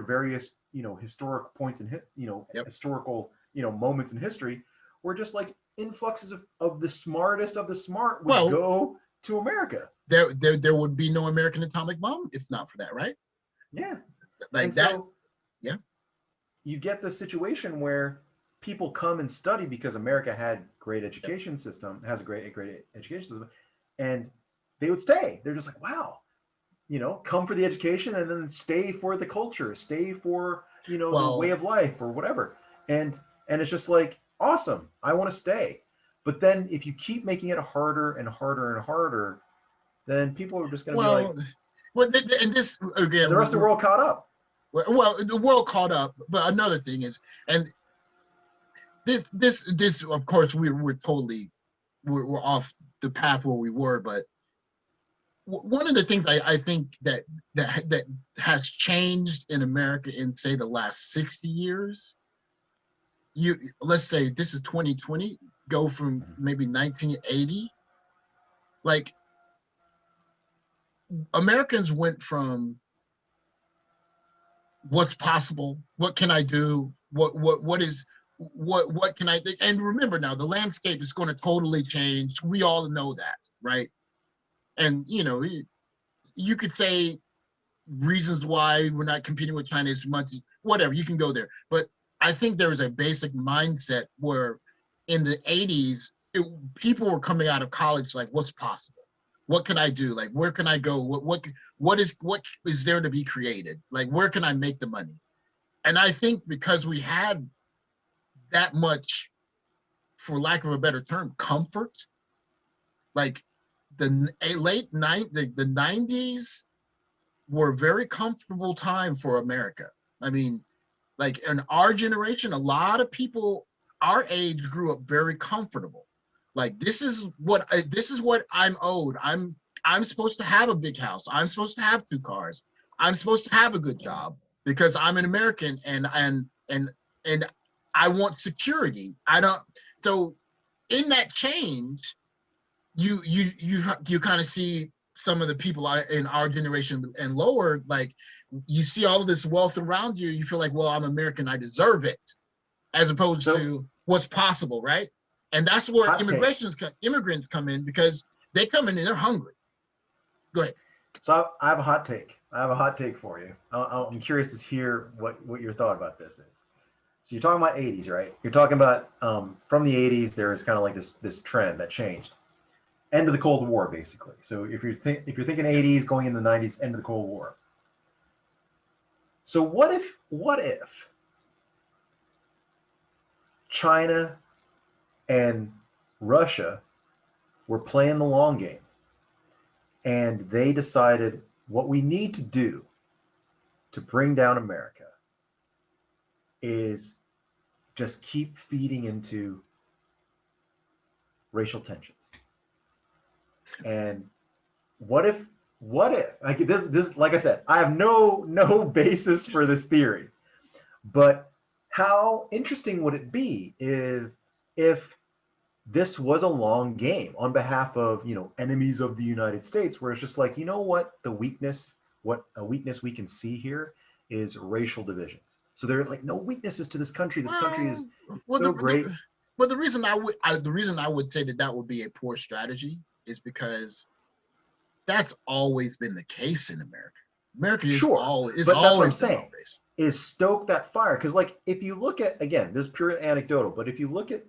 various historic points in historical moments in history, where just like influxes of the smartest of the smart would go to America. There would be no American atomic bomb if not for that, right? Yeah. Like and that. So yeah. You get the situation where people come and study because America had great education system, has a great education system, and they would stay. They're just like, wow, come for the education and then stay for the culture, stay for, the way of life or whatever. And it's just like, awesome, I want to stay. But then if you keep making it harder and harder and harder, then people are just going to be like, and this again, the rest of the world caught up. Well, the world caught up, but another thing is, and this of course we're off the path where we were, but one of the things I think that has changed in America in, say, the last 60 years, let's say this is 2020, go from maybe 1980, like Americans went from what's possible, what can I do, what can I think, and remember now the landscape is going to totally change. We all know that, right? And you could say reasons why we're not competing with China as much, whatever, you can go there. But I think there was a basic mindset where in the 80s, people were coming out of college like, what's possible? What can I do? Like, where can I go? What is there to be created? Like, where can I make the money? And I think because we had that much, for lack of a better term, comfort, like the 90s were a very comfortable time for America. I mean, like in our generation, a lot of people our age grew up very comfortable. Like this is what I'm owed. I'm supposed to have a big house. I'm supposed to have 2 cars. I'm supposed to have a good job because I'm an American and I want security. I don't. So in that change, you kind of see some of the people in our generation and lower, like you see all of this wealth around you, you feel like, well, I'm American, I deserve it, as opposed to what's possible, right? And that's where immigrants come in, because they come in and they're hungry. Go ahead. So I have a hot take. I have a hot take for you. I'm curious to hear what your thought about this is. So you're talking about 80s, right? You're talking about from the 80s, there is kind of like this trend that changed. End of the Cold War, basically. So if you're thinking 80s, going into the 90s, end of the Cold War. So what if China and Russia were playing the long game and they decided what we need to do to bring down America is just keep feeding into racial tensions? And what if like this, like I said, I have no basis for this theory, but how interesting would it be if this was a long game on behalf of, enemies of the United States, where it's just like, what a weakness we can see here is racial divisions. So there's like no weaknesses to this country. This country is so great. But the reason I would say that would be a poor strategy is because that's always been the case in America. America is always, but that's what I'm saying, is stoke that fire. Because like if you look at, again, this is pure anecdotal, but if you look at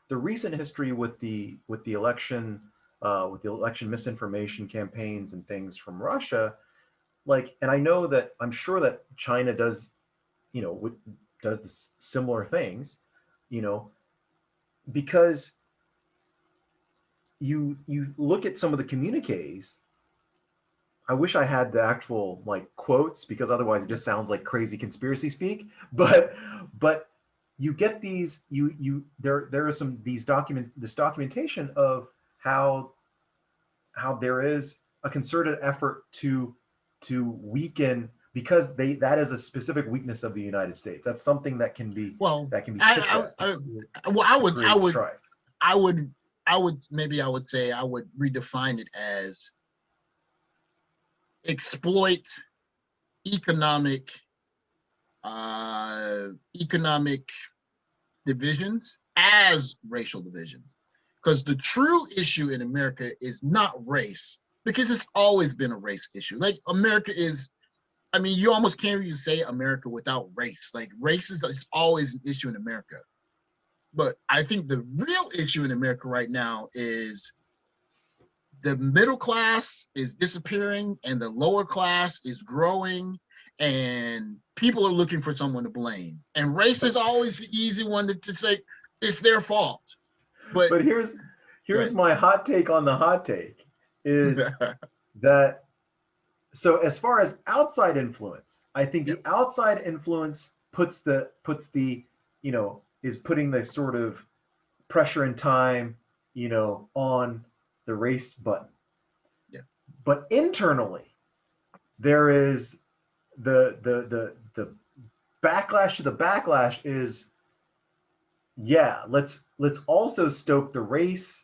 the recent history with the election misinformation campaigns and things from Russia, like, and I'm sure that China does similar things, because you look at some of the communiques. I wish I had the actual like quotes, because otherwise it just sounds like crazy conspiracy speak. But you get these there are this documentation of how there is a concerted effort to weaken, because that is a specific weakness of the United States. That's something that can be I would say I would redefine it as exploit economic divisions as racial divisions. Because the true issue in America is not race, because it's always been a race issue. Like America is, I mean, you almost can't even say America without race. Like race is always an issue in America. But I think the real issue in America right now is the middle class is disappearing and the lower class is growing, and people are looking for someone to blame. And race is always the easy one to say it's their fault. But here's my hot take on the hot take is that, so as far as outside influence, I think the outside influence puts the is putting the sort of pressure and time, on the race button. Yeah. But internally, there is the backlash to the backlash is, yeah, let's also stoke the race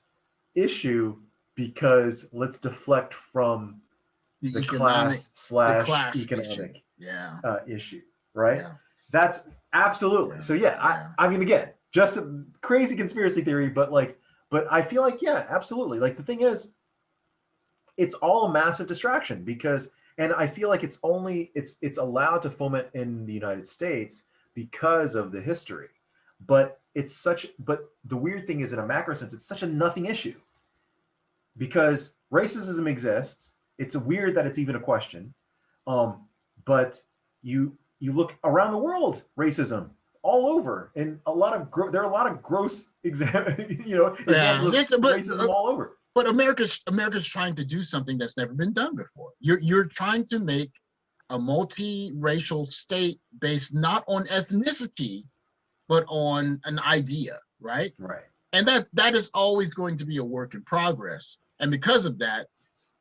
issue, because let's deflect from the class / economic issue, right? Yeah. That's absolutely. Yeah. So yeah, I mean, again, just a crazy conspiracy theory, but I feel like, yeah, absolutely. Like, the thing is, it's all a massive distraction, because, and I feel like it's allowed to foment in the United States because of the history. But the weird thing is, in a macro sense, it's such a nothing issue, because racism exists. It's weird that it's even a question. But you look around the world, racism all over, and there are a lot of gross examples of racism all over. But America's trying to do something that's never been done before. You're trying to make a multiracial state based not on ethnicity, but on an idea, right? Right. And that is always going to be a work in progress. And because of that,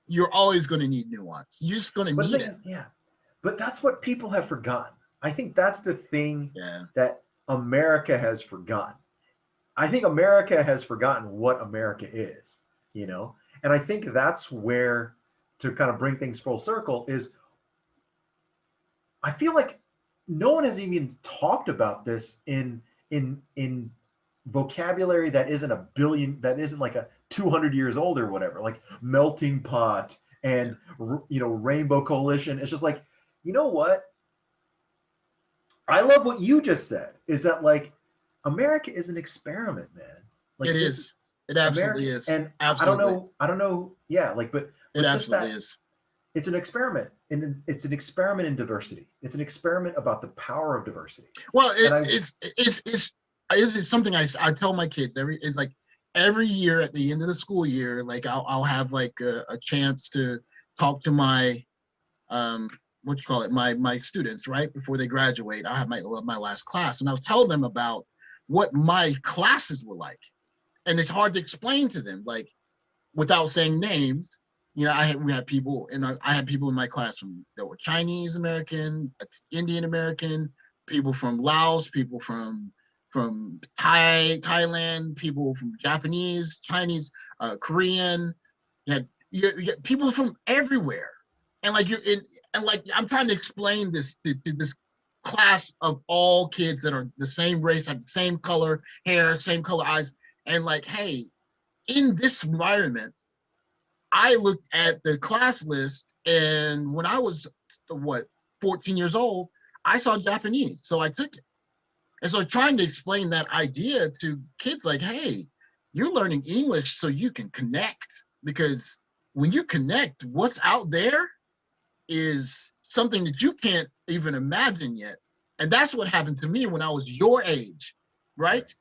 you're always going to need nuance. You're just going to need it. Yeah. But that's what people have forgotten. I think that's the thing that America has forgotten. I think America has forgotten what America is, And I think that's where, to kind of bring things full circle, is I feel like no one has even talked about this in vocabulary that isn't like a 200 years old or whatever, like melting pot and rainbow coalition. It's just like, you know what? I love what you just said, is that, like, America is an experiment, man. Like, it is. It absolutely is. And absolutely. I don't know. Yeah. But it absolutely is. It's an experiment, and it's an experiment in diversity. It's an experiment about the power of diversity. Well, it's something I tell my kids every year at the end of the school year, like I'll have like a chance to talk to my my students right before they graduate. I'll have my last class, and I'll tell them about what my classes were like, and it's hard to explain to them, like, without saying names. We had people, and I had people in my class that were Chinese American, Indian American, people from Laos, people from Thailand, people from Japanese, Chinese, Korean. You had people from everywhere, and I'm trying to explain this to this class of all kids that are the same race, have the same color hair, same color eyes, and like, hey, in this environment, I looked at the class list, and when I was 14 years old, I saw Japanese, so I took it. And so trying to explain that idea to kids, like, hey, you're learning English so you can connect, because when you connect, what's out there is something that you can't even imagine yet. And that's what happened to me when I was your age, right?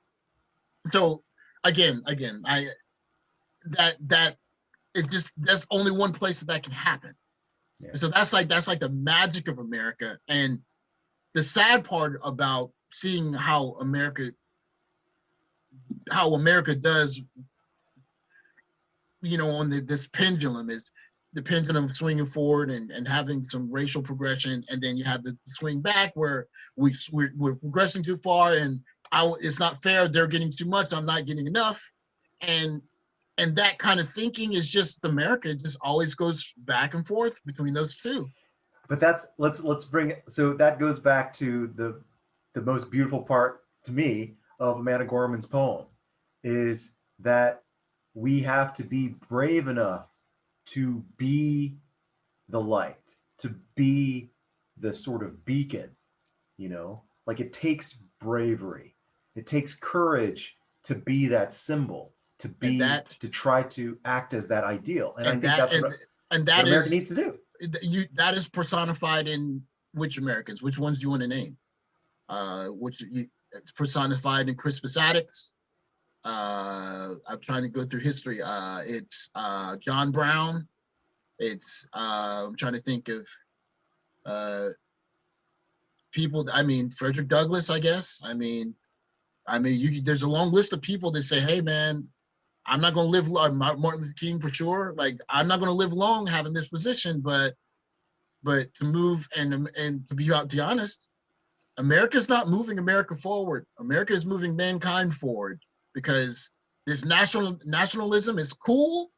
So again, that's only one place that can happen. Yeah. So that's like the magic of America. And the sad part about seeing how America does, on this pendulum, is the pendulum swinging forward and having some racial progression, and then you have the swing back where we're progressing too far, and it's not fair. They're getting too much. I'm not getting enough, and that kind of thinking is just America. It just always goes back and forth between those two. But let's bring it. So that goes back to the most beautiful part to me of Amanda Gorman's poem, is that we have to be brave enough to be the light, to be the sort of beacon, like it takes bravery. It takes courage to be that symbol, to try to act as that ideal. And I think that's what America needs to do. That is personified in which Americans? Which ones do you want to name? It's personified in Crispus Attucks. I'm trying to go through history. It's John Brown. It's I'm trying to think of people. Frederick Douglass, I guess. There's a long list of people that say, "Hey, man, I'm not going to live long. Martin Luther King for sure. Like, I'm not going to live long having this position, but to move and to be honest, America's not moving America forward. America is moving mankind forward, because this nationalism is cool,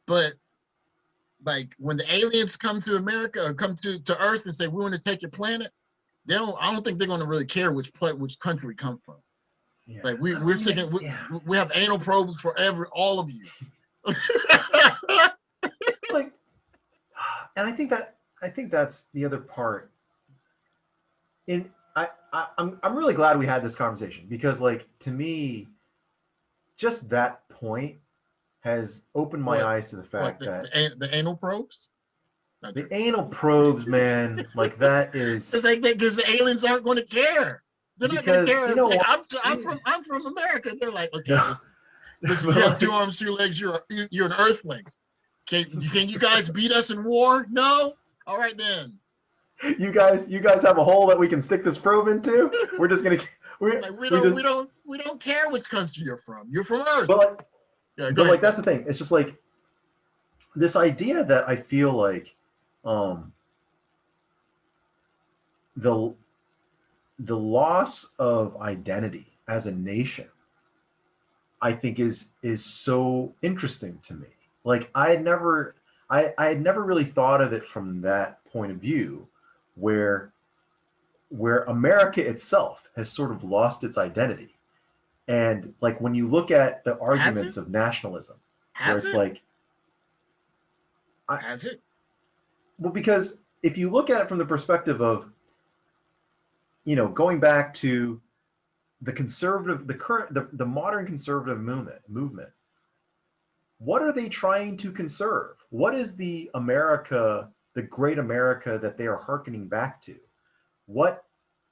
but like when the aliens come to America or come to Earth and say we want to take your planet, I don't think they're going to really care which country we come from. Yeah. Like we're thinking we have anal probes for all of you. Like, and I think that's the other part. I'm really glad we had this conversation, because like, to me, just that point has opened my eyes to the fact that the anal probes. The anal probes, man, like that is because the aliens aren't going to care. They're not going to care. You know, like, I'm from America. They're like, okay, listen, you have 2 arms, 2 legs. You're an Earthling. Can you guys beat us in war? No. All right then. You guys have a hole that we can stick this probe into. We're just gonna. We don't care which country you're from. You're from Earth. But like that's the thing. It's just like this idea that I feel like the loss of identity as a nation, I think is so interesting to me. Like I had never really thought of it from that point of view, where America itself has sort of lost its identity. And like when you look at the arguments of nationalism, where it's like, has it? Well, because if you look at it from the perspective of, you know, going back to the modern conservative movement, what are they trying to conserve? What is the America, the great America that they are hearkening back to? What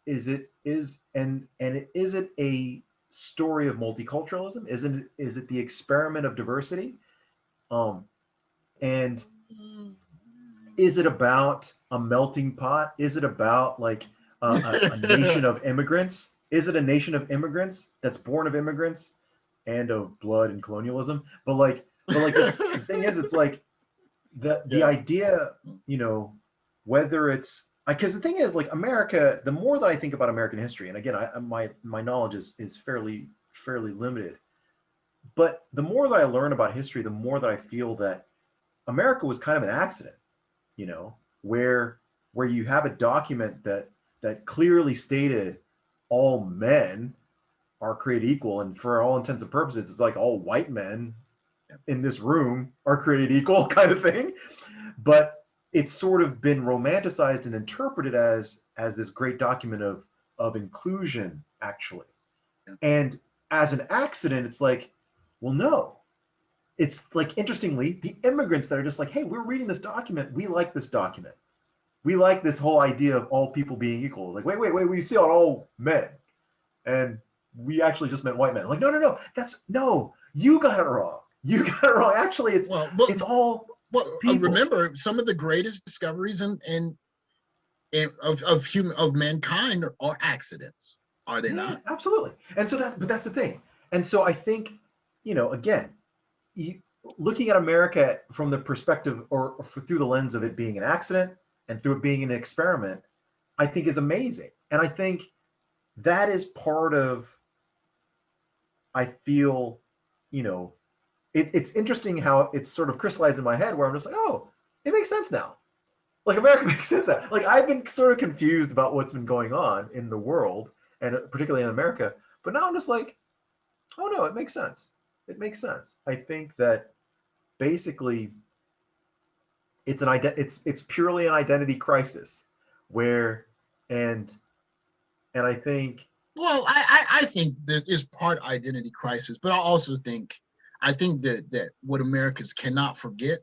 is it? Is it a story of multiculturalism? Is it the experiment of diversity? And is it about a melting pot? Is it about like a nation of immigrants? Is it a nation of immigrants that's born of immigrants and of blood and colonialism? But the thing is, it's like the idea, you know, whether it's because the thing is, like, America, the more that I think about American history, and again, my knowledge is fairly limited, but the more that I learn about history, the more that I feel that America was kind of an accident, you know, where you have a document that clearly stated all men are created equal, and for all intents and purposes, it's like all white men in this room are created equal kind of thing. But it's sort of been romanticized and interpreted as this great document of inclusion, actually. And as an accident, it's like, well, no. It's like, interestingly, the immigrants that are just like, hey, we're reading this document. We like this document. We like this whole idea of all people being equal. Like, wait, we see on all men. And we actually just meant white men. Like, no, you got it wrong. You got it wrong. Actually, it's all. Well, remember, some of the greatest discoveries of mankind are accidents, are they not? Absolutely. And so that's the thing. And so I think, you know, again, looking at America from the perspective or through the lens of it being an accident and through it being an experiment, I think is amazing. And I think that is part of, I feel, you know, it's interesting how it's sort of crystallized in my head where I'm just like, oh, it makes sense now. Like, America makes sense now. Like, I've been sort of confused about what's been going on in the world, and particularly in America. But now I'm just like, oh no, it makes sense. It makes sense. I think that basically it's purely an identity crisis where, and I think. Well, I think there is part identity crisis, but I also think that what Americans cannot forget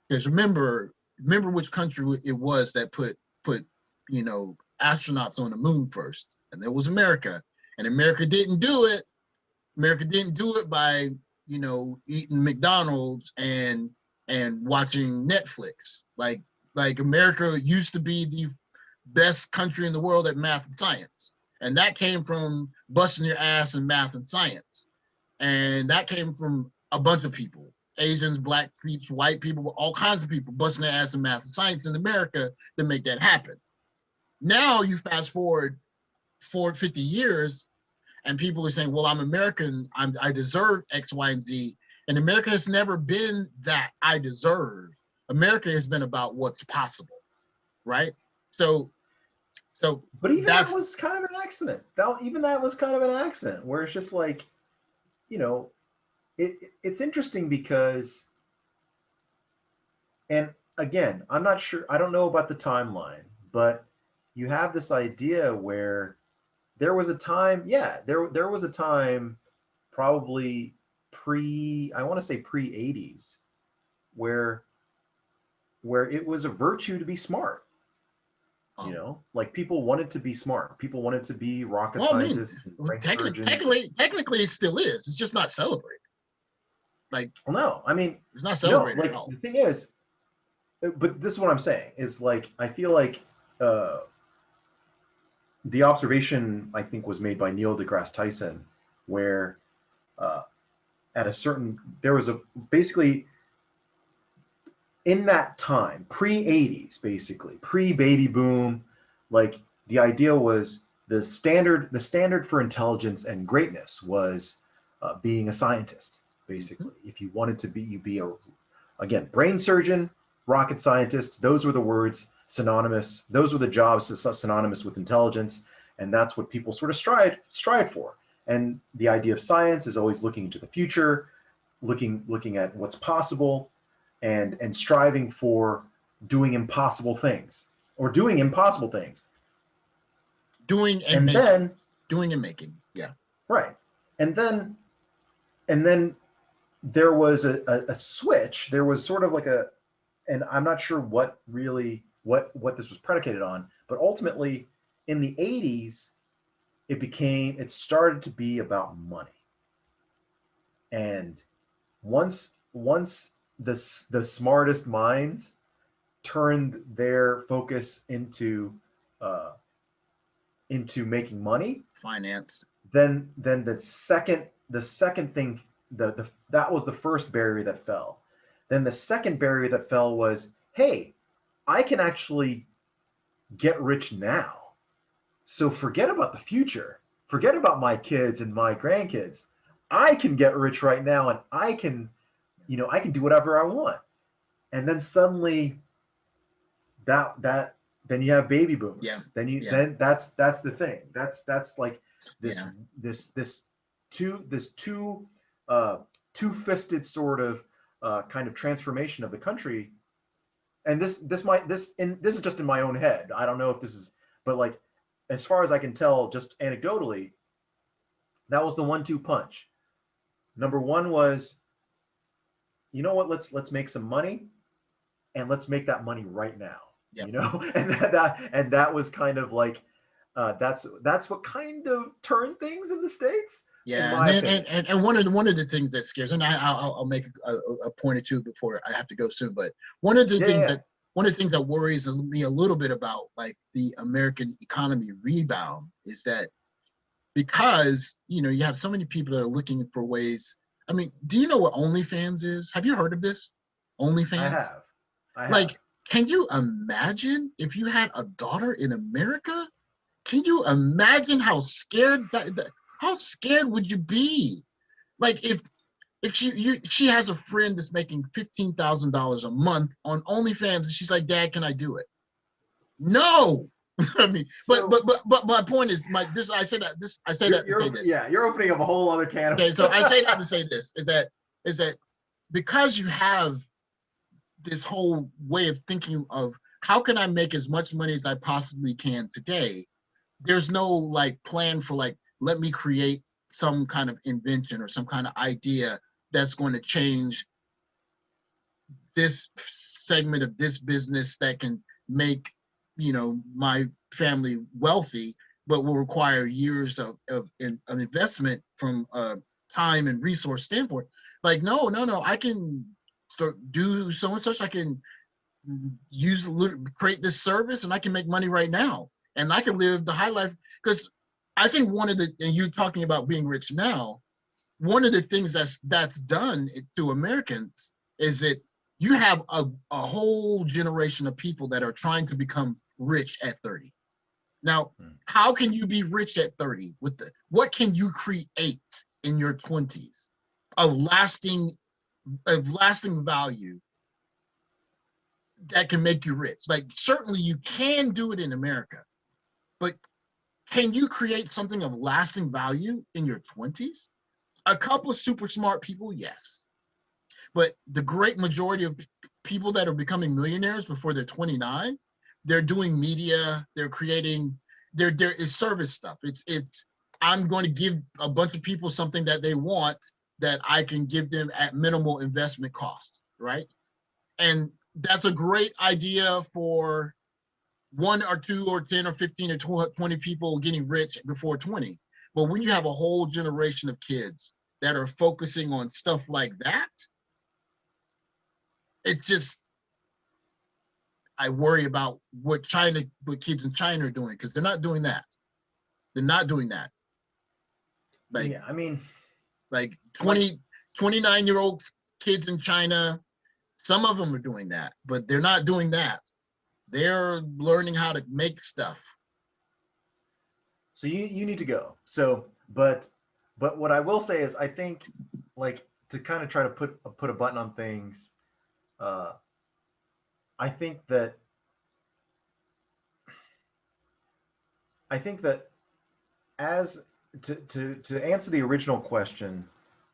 is remember which country it was that put you know, astronauts on the moon first, and that was America. And America didn't do it. America didn't do it by, you know, eating McDonald's and watching Netflix. Like America used to be the best country in the world at math and science, and that came from busting your ass in math and science. And that came from a bunch of people, Asians, black people, white people, all kinds of people busting their ass in math and science in America to make that happen. Now you fast forward 50 years and people are saying, well, I'm American, I deserve X, Y, and Z. And America has never been that I deserve. America has been about what's possible, right? So but even that was kind of an accident. That was kind of an accident where it's just like, you know, it's interesting because, and again, I'm not sure, I don't know about the timeline, but you have this idea where there was a time, there was a time probably I want to say pre-80s, where it was a virtue to be smart. You know, like people wanted to be smart. People wanted to be rocket scientists. Technically, it still is. It's just not celebrated. Like, well, no, I mean, it's not celebrated at all. The thing is, but this is what I'm saying is like I feel like the observation I think was made by Neil deGrasse Tyson, where there was basically in that time, pre-80s, basically, pre-baby boom, like the idea was the standard for intelligence and greatness was being a scientist, basically. If you wanted to be, you'd be again, brain surgeon, rocket scientist, those were the words synonymous, those were the jobs synonymous with intelligence, and that's what people sort of strive for. And the idea of science is always looking into the future, looking at what's possible, and striving for doing impossible things or doing impossible things. Doing and making. Yeah. Right. And then there was a switch. There was sort of like and I'm not sure what this was predicated on, but ultimately in the 80s, it started to be about money. And once the smartest minds turned their focus into making money, finance, then the second thing, that was the first barrier that fell. Then the second barrier that fell was, hey, I can actually get rich now. So forget about the future. Forget about my kids and my grandkids. I can get rich right now, and I can do whatever I want. And then suddenly then you have baby boomers. Yeah. Then that's the thing. That's like this two-fisted sort of kind of transformation of the country. And this is just in my own head. I don't know if this is, but like as far as I can tell, just anecdotally, that was the 1-2 punch. Number one was, you know what? Let's make some money, and let's make that money right now. Yep. You know, and that was kind of like that's what kind of turned things in the States. Yeah, and one of the things that scares, and I'll make a point or two before I have to go soon. But one of the things that worries me a little bit about like the American economy rebound is that because you have so many people that are looking for ways. I mean, do you know what OnlyFans is? Have you heard of this? OnlyFans? I have. Like, can you imagine if you had a daughter in America? Can you imagine how scared how scared would you be? Like if she has a friend that's making $15,000 a month on OnlyFans and she's like, Dad, can I do it? No. I mean, but my point is, I say that to say this. Yeah, you're opening up a whole other can of. Okay, so I say that to say this is that because you have this whole way of thinking of how can I make as much money as I possibly can today, there's no like plan for like, let me create some kind of invention or some kind of idea that's going to change this segment of this business that can make my family wealthy, but will require years of investment from a time and resource standpoint. Like, no, I can do so and such. I can create this service, and I can make money right now, and I can live the high life. Because I think and you talking about being rich now, one of the things that's done to Americans is that you have a whole generation of people that are trying to become rich at 30. Now, how can you be rich at 30 with what can you create in your 20s of lasting value that can make you rich? Like, certainly you can do it in America, but can you create something of lasting value in your 20s? A couple of super smart people, yes. But the great majority of people that are becoming millionaires before they're 29, they're doing media, they're creating, it's service stuff. It's I'm going to give a bunch of people something that they want that I can give them at minimal investment cost, right? And that's a great idea for 1 or 2 or 10 or 15 or 20 people getting rich before 20. But when you have a whole generation of kids that are focusing on stuff like that, it's just, I worry about what kids in China are doing, because they're not doing that. They're not doing that. Like, yeah, I mean, like 29-year-old kids in China, some of them are doing that, but they're not doing that. They're learning how to make stuff. So you need to go. So, but what I will say is, I think, like, to kind of try to put a button on things, I think that as to answer the original question,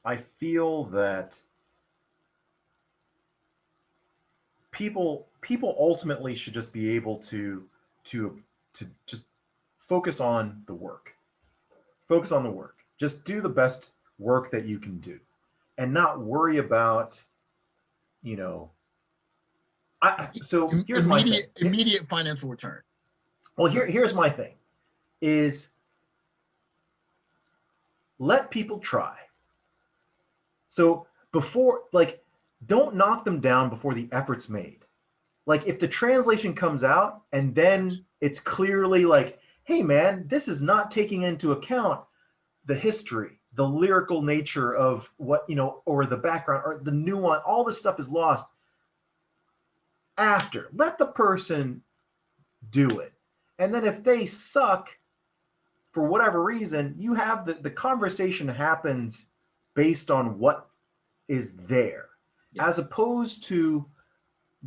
I feel that people ultimately should just be able to just focus on the work. Focus on the work. Just do the best work that you can do, and not worry about, you know. So here's my thing. Immediate financial return. Well, here's my thing: is let people try. So before, like, don't knock them down before the effort's made. Like, if the translation comes out and then it's clearly like, hey man, this is not taking into account the history, the lyrical nature of what, or the background or the nuance, all this stuff is lost. After, let the person do it. And then if they suck for whatever reason, you have the conversation happens based on what is there, as opposed to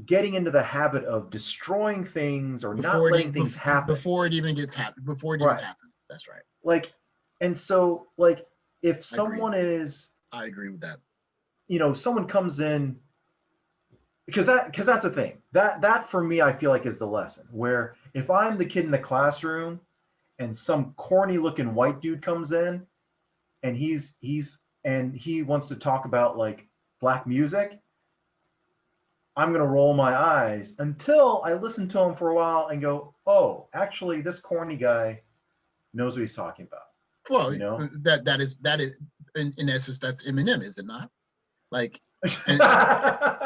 getting into the habit of destroying things or not letting things happen before it even happens. That's right. Like, and so, like, if someone I agree with that. Someone comes in, because that's the thing that for me, I feel like, is the lesson, where if I'm the kid in the classroom and some corny looking white dude comes in and he wants to talk about, like, black music, I'm going to roll my eyes until I listen to him for a while and go, oh, actually, this corny guy knows what he's talking about. Well, that is in essence, that's Eminem, is it not? Like,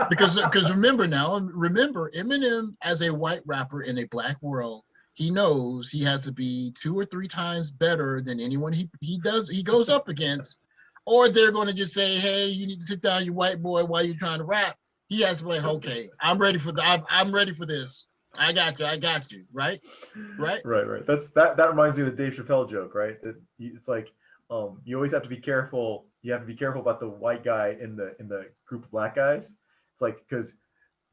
because remember Eminem, as a white rapper in a black world, he knows he has to be 2 or 3 times better than anyone he goes up against, or they're going to just say, hey, you need to sit down, you white boy, while you're trying to rap. He has to be like, okay, I'm ready for this. I got you, right? Right. That reminds me of the Dave Chappelle joke, right? It's like, you always have to be careful. You have to be careful about the white guy in the group of black guys. It's like, because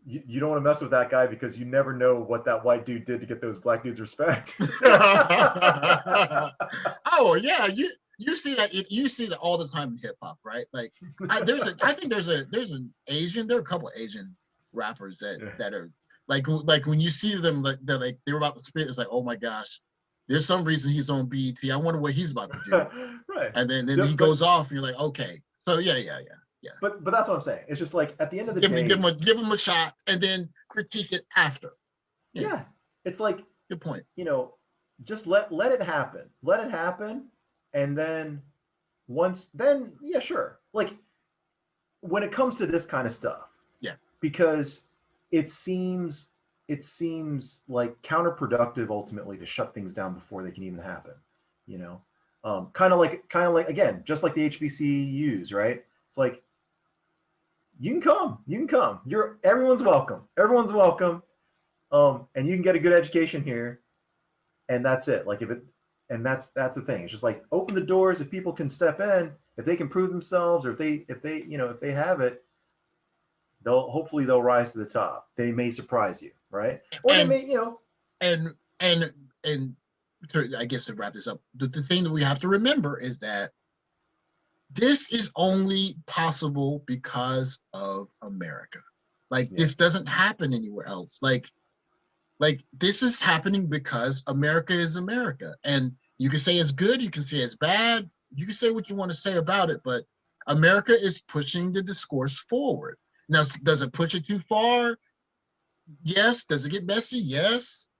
you don't want to mess with that guy, because you never know what that white dude did to get those black dudes respect. Oh yeah, you see that all the time in hip hop, right? Like, I think there's an Asian, there are a couple of Asian rappers that are like when you see them, like they're about to spit, it's like, oh my gosh, there's some reason he's on BET. I wonder what he's about to do. Right. And then he goes off, and you're like, okay, so yeah. But that's what I'm saying. It's just like, at the end of the day, give him a shot, and then critique it after. Yeah. It's like, good point. Just let it happen. Let it happen. And then yeah, sure. Like, when it comes to this kind of stuff, because it seems like counterproductive ultimately to shut things down before they can even happen. Kind of like again, just like the HBCUs, right? It's like you can come. Everyone's welcome. Everyone's welcome. And you can get a good education here, and that's it. Like that's the thing. It's just like open the doors. If people can step in, if they can prove themselves, or if they have it, hopefully they'll rise to the top. They may surprise you, right? Or and they may, and I guess to wrap this up, the thing that we have to remember is that this is only possible because of America. Like this doesn't happen anywhere else. Like this is happening because America is America. And you can say it's good, you can say it's bad, you can say what you want to say about it, but America is pushing the discourse forward. Now, does it push it too far? Yes. Does it get messy? Yes.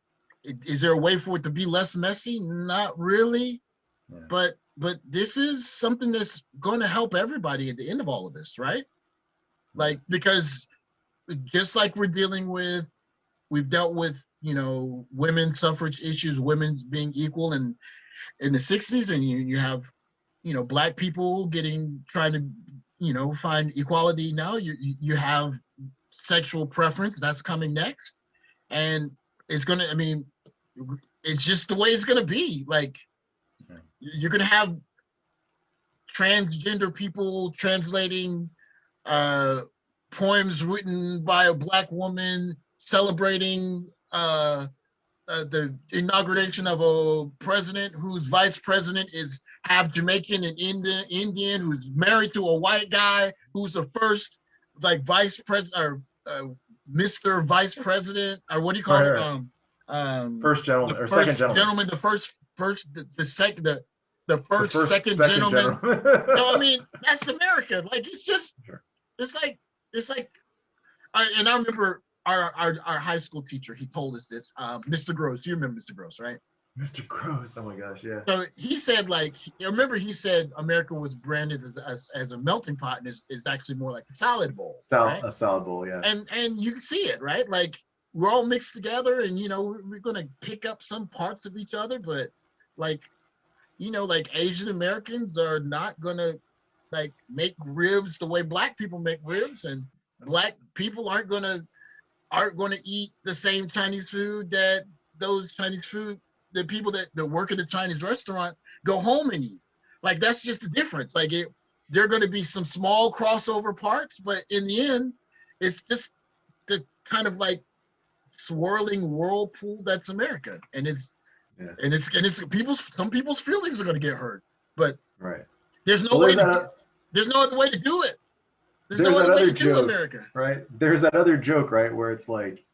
Is there a way for it to be less messy? Not really. Yeah. But this is something that's going to help everybody at the end of all of this, right? Like, because just like we've dealt with, women's suffrage issues, women's being equal in the 60s, and you have, Black people trying to, find equality now. You have sexual preference that's coming next, and it's just the way it's gonna be. Like, you're gonna have transgender people translating poems written by a Black woman celebrating the inauguration of a president whose vice president is half Jamaican and Indian, who's married to a white guy, who's the first vice president or Mr. Vice President, or what do you call it? First gentleman or second gentleman. The first second gentleman. No, I mean, that's America. Like, it's just, it's like, and I remember our high school teacher, he told us this, Mr. Gross. You remember Mr. Gross, right? Mr. Gross, oh my gosh, yeah. So he said, he said America was branded as a melting pot, and is actually more like a salad bowl. Right? A salad bowl, yeah. And you can see it, right? Like, we're all mixed together, and we're gonna pick up some parts of each other, but like Asian Americans are not gonna make ribs the way Black people make ribs, and Black people aren't gonna eat the same Chinese food that the people that work in the Chinese restaurant go home and eat. Like, that's just the difference. Like, there are going to be some small crossover parts, but in the end, it's just the kind of swirling whirlpool that's America, and some people's feelings are going to get hurt, but there's no other way to do it. There's no other way to do America. Right? There's that other joke, right, where it's like,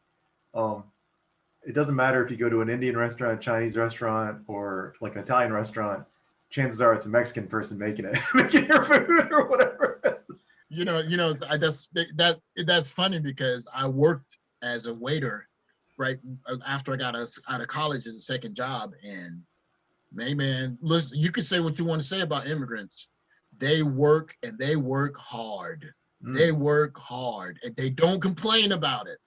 it doesn't matter if you go to an Indian restaurant, Chinese restaurant, or like an Italian restaurant. Chances are it's a Mexican person making your food or whatever. That's funny, because I worked as a waiter right after I got out of college as a second job, and man, listen, you could say what you want to say about immigrants. They work, and they work hard. They work hard, and they don't complain about it.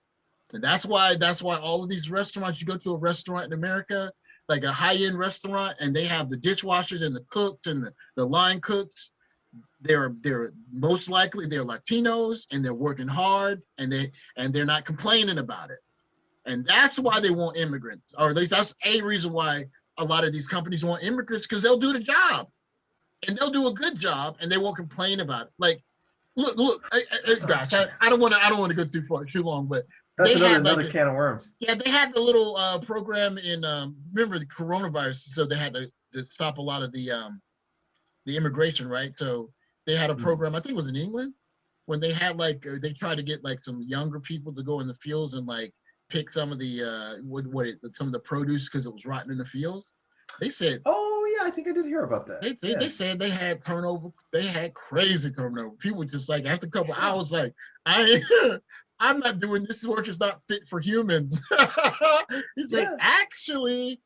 And that's why all of these restaurants, you go to a restaurant in America, like a high-end restaurant, and they have the dishwashers and the cooks and the line cooks. They're most likely they're Latinos, and they're working hard, and they're not complaining about it. And that's why they want immigrants, or at least that's a reason why a lot of these companies want immigrants, because they'll do the job, and they'll do a good job, and they won't complain about it. Like, look, gosh, I don't want to go too long, but that's another can of worms. Yeah, they had the little program in remember the coronavirus, so they had to stop a lot of the immigration, right? So they had a program, I think it was in England, when they had they tried to get some younger people to go in the fields and pick some of the some of the produce because it was rotten in the fields. They said, oh yeah, I think I did hear about that. They said they had turnover. They had crazy turnover. People just after a couple of hours, I'm not doing this. Work is not fit for humans. He's actually.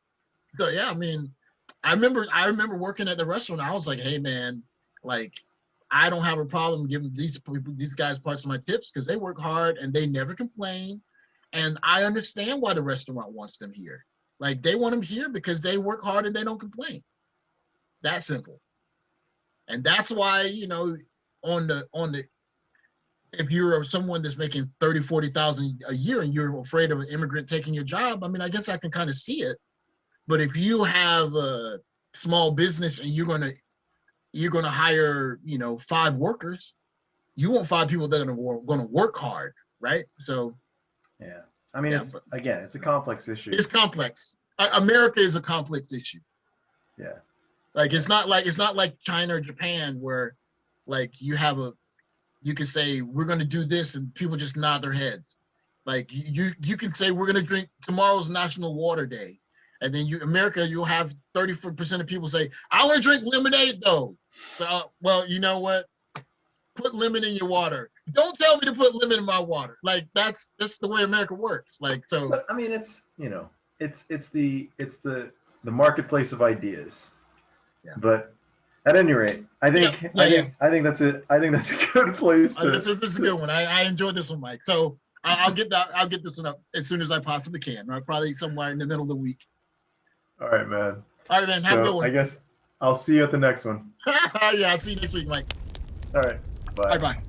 So yeah, I mean, I remember working at the restaurant. I was like, hey man, I don't have a problem giving these guys parts of my tips, because they work hard and they never complain. And I understand why the restaurant wants them here. They want them here because they work hard and they don't complain. That simple. And that's why, you know, on the if you're someone that's making 30, 40,000 a year and you're afraid of an immigrant taking your job, I mean, I guess I can kind of see it. But if you have a small business and you're gonna hire, you know, 5 workers, you want 5 people that are gonna work hard, right? So yeah, I mean, yeah, it's but again, it's a complex issue. it's complex. America is a complex issue. Yeah, Like it's not like China or Japan where like you can say we're going to do this and people just nod their heads. Like you can say we're going to drink tomorrow's National Water Day, and then America you'll have 30% of people say I want to drink lemonade though. So, well, you know what? Put lemon in your water. Don't tell me to put lemon in my water. Like that's the way America works. Like so. but I mean, it's you know, it's the marketplace of ideas. Yeah. But at any rate, I think that's it. I think that's a good place. This is a good one. I enjoyed this one, Mike. So I'll get this one up as soon as I possibly can. Right? Probably somewhere in the middle of the week. All right, man. All right, man. Have a good one. I guess I'll see you at the next one. Yeah, I'll see you next week, Mike. All right. Bye. Bye.